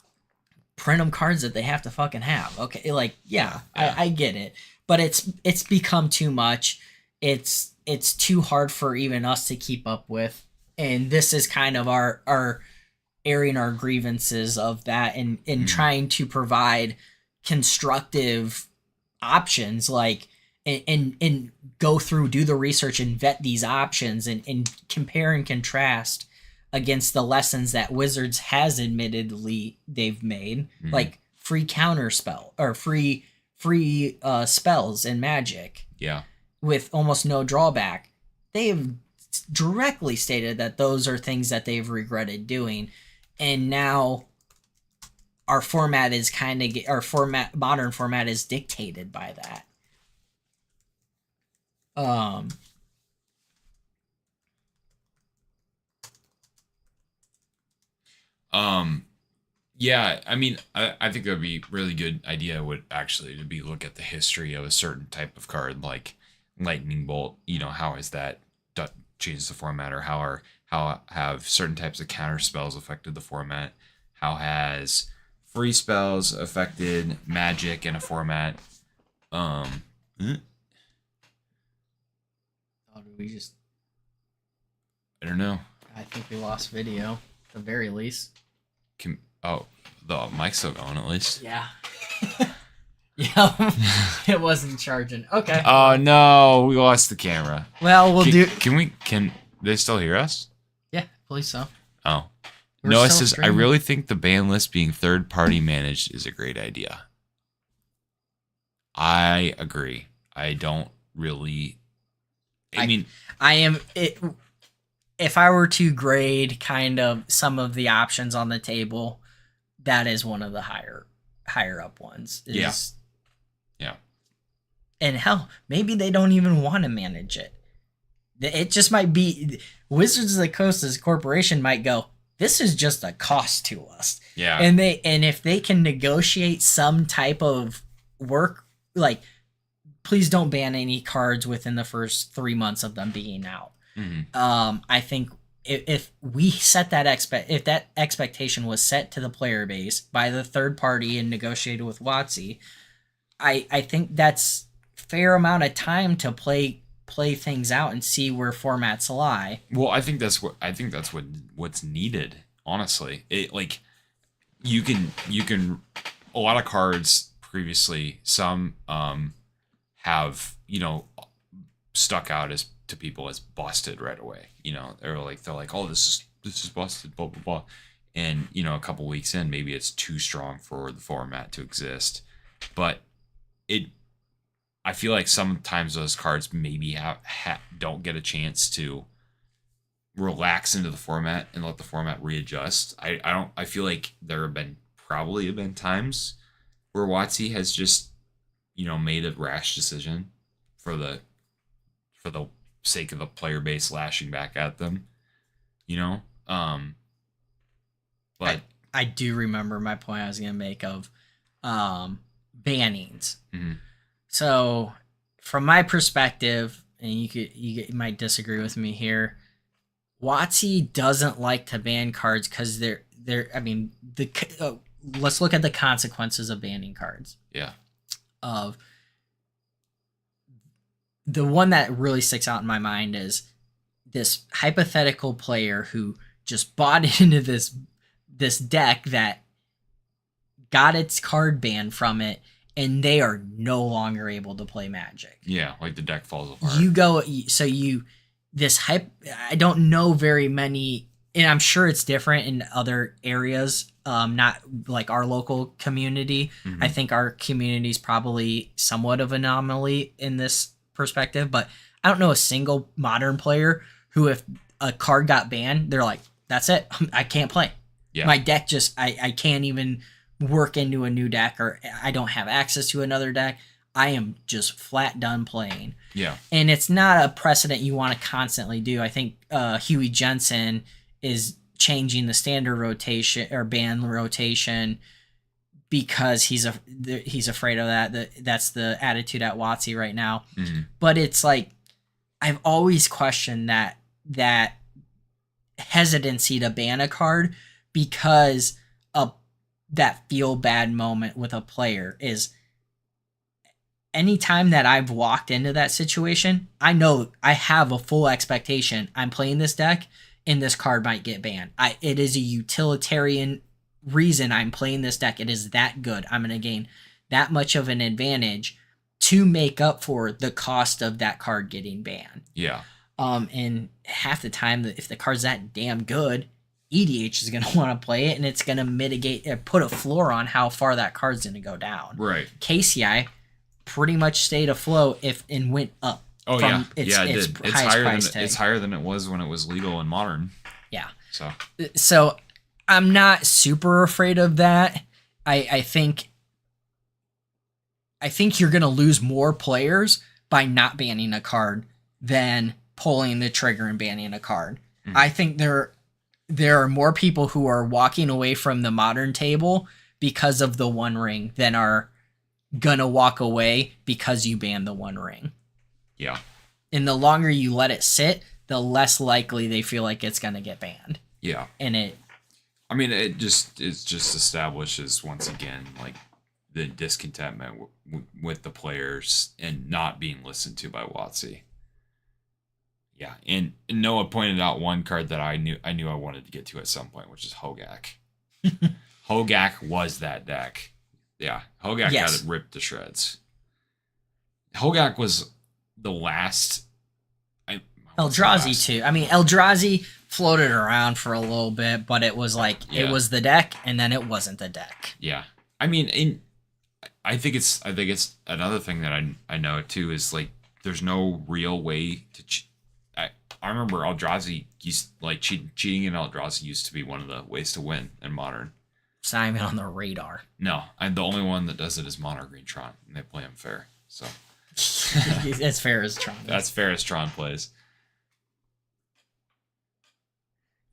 Print them cards that they have to fucking have. Okay, like, yeah. I get it, but it's become too much. It's too hard for even us to keep up with, and this is kind of our airing our grievances of that, and trying to provide constructive options, like, and go through, do the research and vet these options and compare and contrast against the lessons that Wizards has admittedly they've made, like free counter spell or free spells in Magic. Yeah. With almost no drawback. They have directly stated that those are things that they've regretted doing, and now our format is modern format is dictated by that. Yeah, I mean, I think that would be a really good idea would actually to be look at the history of a certain type of card, like Lightning Bolt. You know, how has that changed the format, or how have certain types of counter spells affected the format? How has free spells affected Magic in a format? Oh, did we just? I don't know. I think we lost video, at the very least. The mic's still going at least. Yeah. Yeah, it wasn't charging. Okay. Oh no, we lost the camera. Well, Can they still hear us? Yeah, I believe so. Oh. Noah says, I really think the ban list being third party managed is a great idea. I agree. I don't really. If I were to grade kind of some of the options on the table, that is one of the higher up ones. Yeah. And hell, maybe they don't even want to manage it. It just might be Wizards of the Coast as a corporation might go, this is just a cost to us. Yeah. And if they can negotiate some type of work, like, please don't ban any cards within the first 3 months of them being out. Mm-hmm. I think if we set that if that expectation was set to the player base by the third party and negotiated with WotC, I think that's fair amount of time to play things out and see where formats lie. Well, I think that's what's needed. Honestly, it like you can a lot of cards previously, some have stuck out as to people as busted right away. They're like, oh, this is busted, blah blah blah, and a couple weeks in, maybe it's too strong for the format to exist, but I feel like sometimes those cards maybe don't get a chance to relax into the format and let the format readjust. I feel like there have probably been times where WotC has just made a rash decision for the sake of the player base lashing back at them, but I do remember my point I was gonna make of bannings. Mm-hmm. So from my perspective, and you might disagree with me here, WotC doesn't like to ban cards because let's look at the consequences of banning cards. Yeah. Of the one that really sticks out in my mind is this hypothetical player who just bought into this deck that got its card banned from it, and they are no longer able to play Magic. Yeah, like the deck falls apart. I don't know very many, and I'm sure it's different in other areas, not like our local community. Mm-hmm. I think our community is probably somewhat of an anomaly in this perspective, but I don't know a single modern player who, if a card got banned, they're like, that's it. I can't play. Yeah. My deck just, I can't even work into a new deck, or I don't have access to another deck. I am just flat done playing. Yeah. And it's not a precedent you want to constantly do. I think Huey Jensen is changing the standard rotation or ban rotation because he's afraid of that. That's the attitude at WotC right now. Mm-hmm. But it's like, I've always questioned that hesitancy to ban a card because of that feel bad moment with a player. Is anytime that I've walked into that situation, I know I have a full expectation. I'm playing this deck and this card might get banned. It is a utilitarian reason I'm playing this deck. It is that good. I'm going to gain that much of an advantage to make up for the cost of that card getting banned. Yeah. And half the time, if the card's that damn good, EDH is going to want to play it, and it's going to mitigate, put a floor on how far that card's going to go down. Right. KCI pretty much stayed afloat and went up. Oh yeah, it did. It's higher than it was when it was legal in Modern. Yeah. So I'm not super afraid of that. I think you're gonna lose more players by not banning a card than pulling the trigger and banning a card. Mm-hmm. I think there are more people who are walking away from the Modern table because of the One Ring than are gonna walk away because you ban the One Ring. Yeah. And the longer you let it sit, the less likely they feel like it's gonna get banned. Yeah. And it just establishes once again like the discontentment with the players and not being listened to by WotC. Yeah, and Noah pointed out one card that I knew I wanted to get to at some point, which is Hogak. Hogak was that deck. Yeah, Hogak got it ripped to shreds. Hogak was the last. Eldrazi too. I mean, Eldrazi floated around for a little bit, but it was like it was the deck, and then it wasn't the deck. Yeah, I mean, I think it's another thing that I know too is like there's no real way to. I remember Eldrazi cheating in Eldrazi used to be one of the ways to win in Modern. It's not even on the radar. No, the only one that does it is Mono Green Tron, and they play him fair. So as fair as Tron. That's fair as Tron plays.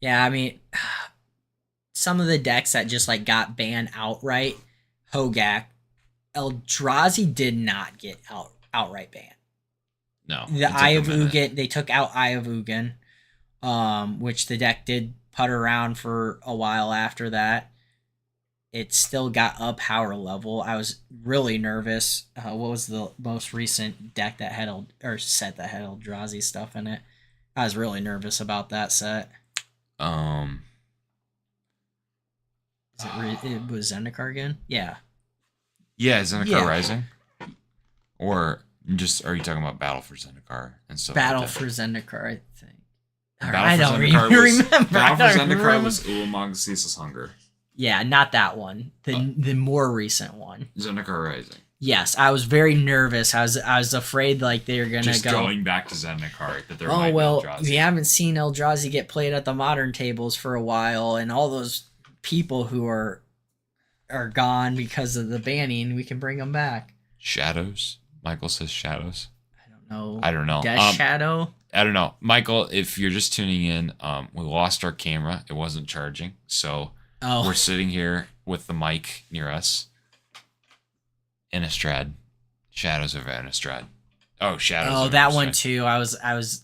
Yeah, I mean, some of the decks that just like got banned outright, Hogak, Eldrazi did not get outright banned. No. The Eye of Ugin, they took out Eye of Ugin, which the deck did putter around for a while after that. It still got a power level. I was really nervous. What was the most recent deck that had set that had Eldrazi stuff in it? I was really nervous about that set. It was Zendikar again? Yeah. Yeah, Zendikar Rising. Or just are you talking about Battle for Zendikar and stuff? Battle for Zendikar, I think. I don't remember. Battle for Zendikar was Ulamog Ceaseless Hunger. Yeah, not that one. The more recent one. Zendikar Rising. Yes, I was very nervous. I was afraid like they were gonna just going back to Zendikar that there might be Eldrazi. We haven't seen Eldrazi get played at the Modern tables for a while, and all those people who are gone because of the banning, we can bring them back. Shadows. Michael says Shadows. I don't know. Death Shadow. I don't know, Michael. If you're just tuning in, we lost our camera. It wasn't charging, so we're sitting here with the mic near us. Innistrad. Shadows of Innistrad. Oh, Shadows. Oh, that one too. I was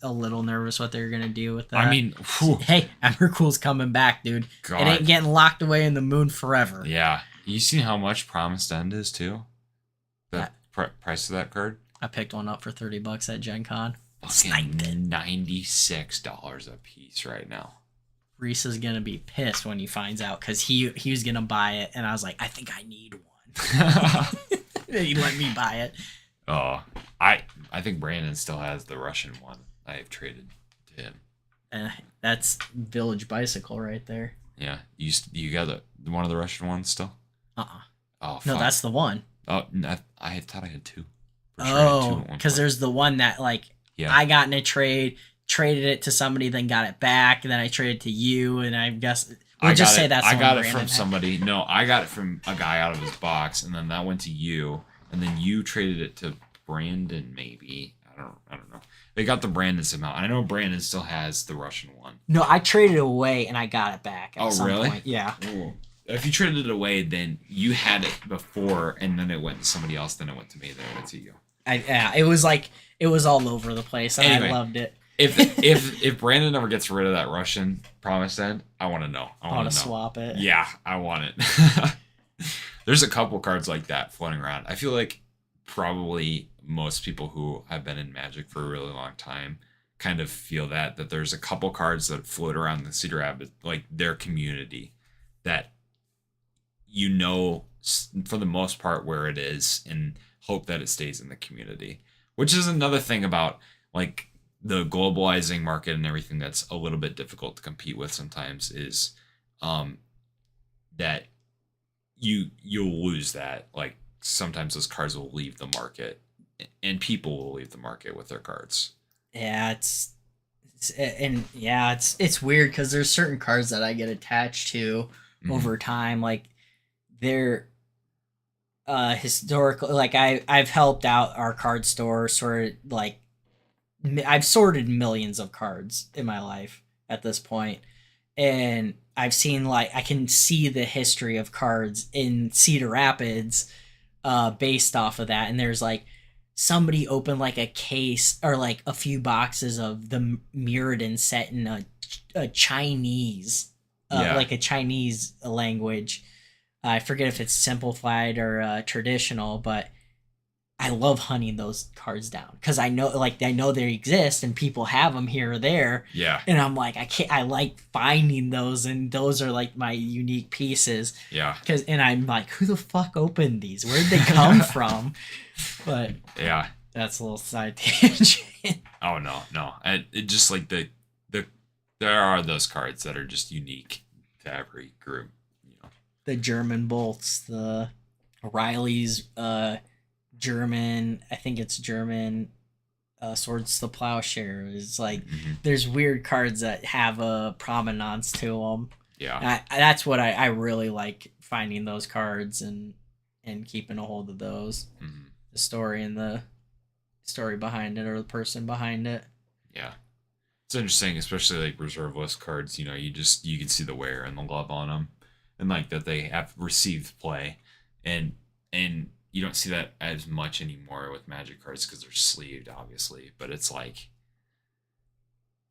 a little nervous what they were gonna do with that. I mean, hey, Emrakul's coming back, dude. God. It ain't getting locked away in the moon forever. Yeah, you seen how much Promised End is too? The price of that card. I picked one up for $30 at Gen Con. $96 a piece right now. Reese is gonna be pissed when he finds out because he was gonna buy it, and I was like, I think I need one. He let me buy it. Oh, I think Brandon still has the Russian one. I have traded to him. That's Village Bicycle right there. Yeah, you got one of the Russian ones still? Oh, fuck. No, that's the one. Oh, I thought I had two. Or traded to Oh, at one because point. there's the one that like Yeah. I got in a trade, traded it to somebody, then got it back, and then I traded to you, and I guess we'll just say that's the I one got it Brandon from had. somebody. No, I got it from a guy out of his box, and then that went to you, and then you traded it to Brandon. Maybe I don't know. They got the Brandon somehow. I know Brandon still has the Russian one. No, I traded it away and I got it back. At Oh, some really? Point. Yeah. Ooh. If you traded it away, then you had it before, and then it went to somebody else. Then it went to me. Then it went to you. Yeah, it was all over the place, and Anyway. I loved it. If Brandon ever gets rid of that Russian Promised End, I want to know. I want to to know. swap it. Yeah, I want it. There's a couple cards like that floating around. I feel like probably most people who have been in Magic for a really long time kind of feel that there's a couple cards that float around the Cedar Rapids, like their community, that for the most part where it is, and hope that it stays in the community. Which is another thing about like the globalizing market and everything that's a little bit difficult to compete with sometimes is that you'll lose that. Like sometimes those cards will leave the market, and people will leave the market with their cards. Yeah, it's weird because there's certain cards that I get attached to over time. Like they're historical. Like I've helped out our card store sort of like I've sorted millions of cards in my life at this point, and I've seen like I can see the history of cards in Cedar Rapids based off of that. And there's like somebody opened like a case or like a few boxes of the Mirrodin set in a Chinese like a Chinese language. I forget if it's simplified or traditional, but I love hunting those cards down because I know they exist and people have them here or there. Yeah. And I'm like, I like finding those, and those are like my unique pieces. Yeah. And I'm like, who the fuck opened these? Where'd they come from? But yeah, that's a little side tangent. Oh no. It just like there are those cards that are just unique to every group. The German bolts, the Riley's German, I think it's German, Swords to Plowshare is like there's weird cards that have a provenance to them. Yeah, that's what I really like, finding those cards and keeping a hold of those. The story and the story behind it, or the person behind it. Yeah, it's interesting, especially like reserve list cards. You can see the wear and the love on them, and like that they have received play, and you don't see that as much anymore with Magic cards because they're sleeved, obviously. But it's like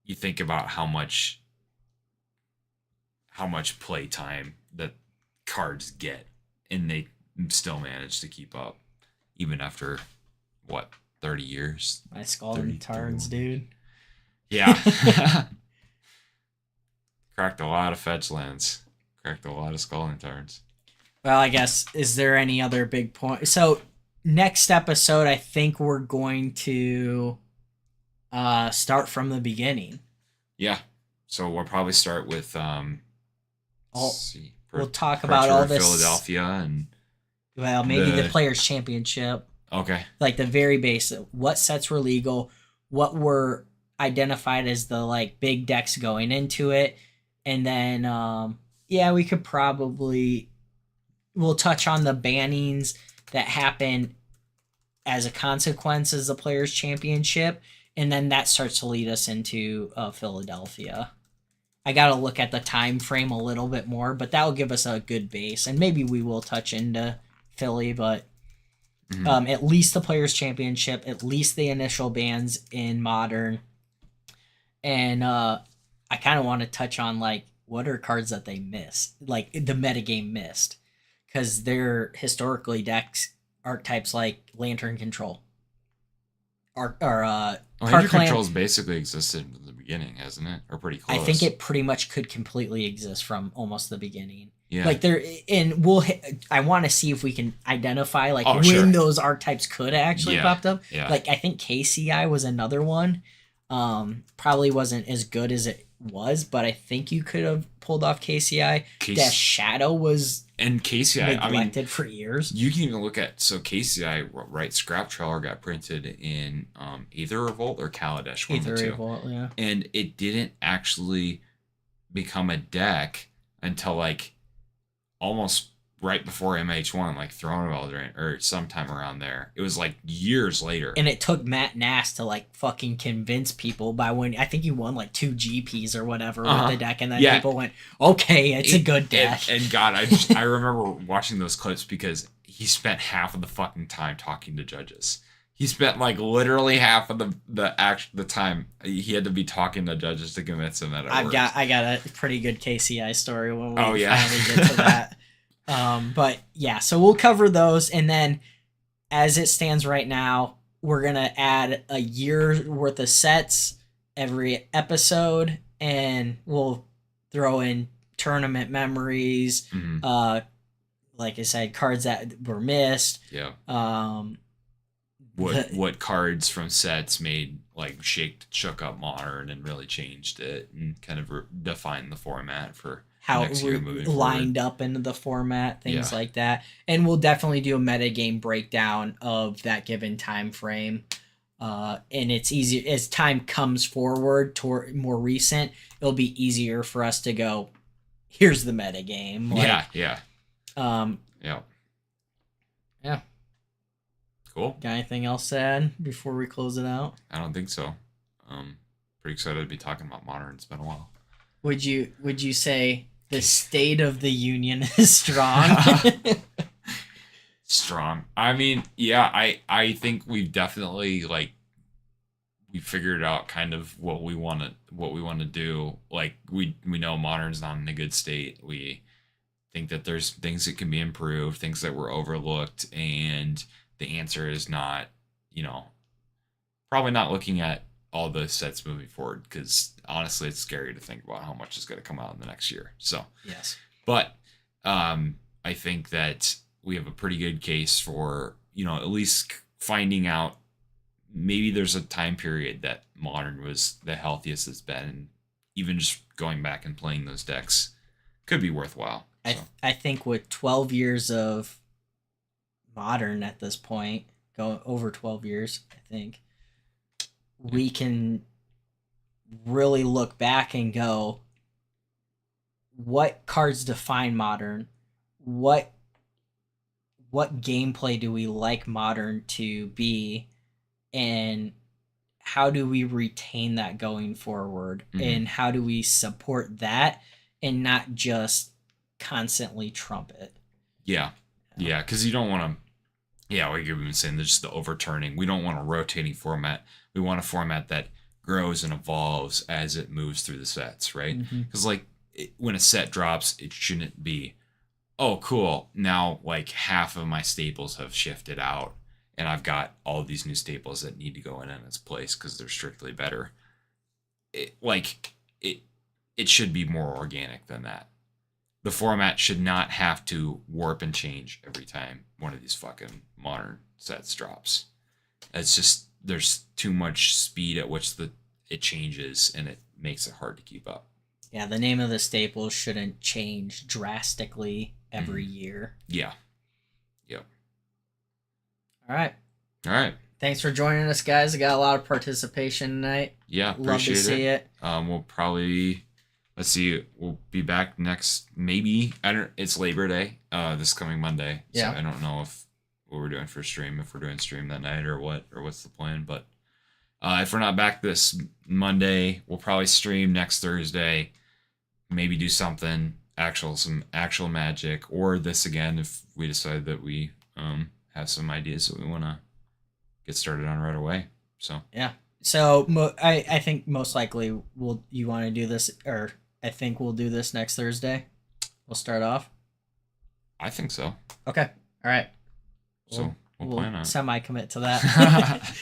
you think about how much play time that cards get, and they still manage to keep up even after 30 years. My Scalding Tarns, dude. Yeah. Cracked a lot of fetch lands. Cracked a lot of Scalding Tarns. Well, I guess, is there any other big point? So next episode, I think we're going to start from the beginning. Yeah. So we'll probably start with we'll talk about all this Philadelphia and maybe the Players Championship. Okay. Like the very basic, what sets were legal, what were identified as the like big decks going into it, and then we could probably we'll touch on the bannings that happen as a consequence as the Players Championship, and then that starts to lead us into Philadelphia. I got to look at the time frame a little bit more, but that will give us a good base, and maybe we will touch into Philly, but at least the Players Championship, at least the initial bans in Modern, and I kind of want to touch on like what are cards that they miss, like the metagame missed, because they're historically decks archetypes like Lantern Control. Lantern Control's basically existed from the beginning, hasn't it? Or pretty close. I think it pretty much could completely exist from almost the beginning. Yeah. Like I want to see if we can identify like those archetypes could actually popped up. Yeah. Like I think KCI was another one. Probably wasn't as good as it was, but I think you could have pulled off KCI. Death Shadow was and KCI. I mean, neglected for years. you can even look at KCI, right? Scrap Trailer got printed in either Revolt or Kaladesh, one of the two. Revolt, yeah. And it didn't actually become a deck until like almost right before MH1, like Throne of Eldraine, or sometime around there. It was like years later. And it took Matt Nass to like fucking convince people by when I think he won like 2 GPs or whatever with the deck, and then people went, okay, it's a good deck. And God, I remember watching those clips because he spent half of the fucking time talking to judges. He spent like literally half of the time he had to be talking to judges to convince them that it worked. I got a pretty good KCI story when we finally finally get to that. But yeah, so we'll cover those, and then as it stands right now, we're gonna add a year worth of sets every episode, and we'll throw in tournament memories, like I said, cards that were missed. Yeah. What cards from sets made like shook up Modern and really changed it and kind of defined the format for how next year moving lined forward. up into the format, things like that. And we'll definitely do a metagame breakdown of that given time frame. And it's easier as time comes forward toward more recent, it'll be easier for us to go, here's the metagame. Like, yeah. Cool. Got anything else to add before we close it out? I don't think so. Pretty excited to be talking about Modern. It's been a while. Would you say the state of the union is strong? Strong. I mean, yeah, I think we've definitely we figured out kind of what we want to do. Like we know Modern's not in a good state. We think that there's things that can be improved, things that were overlooked, and the answer is not, probably not looking at all the sets moving forward, because honestly, it's scary to think about how much is going to come out in the next year. So yes, but I think that we have a pretty good case for at least finding out maybe there's a time period that Modern was the healthiest it's been, and even just going back and playing those decks could be worthwhile. So. I think with 12 years of Modern at this point, go over 12 years, I think we can really look back and go, what cards define Modern? What gameplay do we like Modern to be, and how do we retain that going forward? And how do we support that and not just constantly trump it? Yeah, because you don't want to. Yeah, like you've been saying, there's just the overturning. We don't want a rotating format. We want a format that grows and evolves as it moves through the sets, right? Because when a set drops, it shouldn't be, oh, cool, now like half of my staples have shifted out, and I've got all these new staples that need to go in its place because they're strictly better. It should be more organic than that. The format should not have to warp and change every time one of these fucking Modern sets drops. It's just, there's too much speed at which it changes, and it makes it hard to keep up. Yeah, the name of the staples shouldn't change drastically every year. Yeah. Yep. All right. Thanks for joining us, guys. I got a lot of participation tonight. Yeah, love to see it. We'll probably... Let's see. We'll be back next. Maybe it's Labor Day. This coming Monday. Yeah. So I don't know what we're doing for stream. If we're doing stream that night or what's the plan. But if we're not back this Monday, we'll probably stream next Thursday. Maybe do some actual Magic, or this again if we decide that we have some ideas that we want to get started on right away. So yeah. So I think most likely you want to do this, or I think we'll do this next Thursday. We'll start off. I think so. Okay. All right. So we'll plan on it. Semi-commit to that.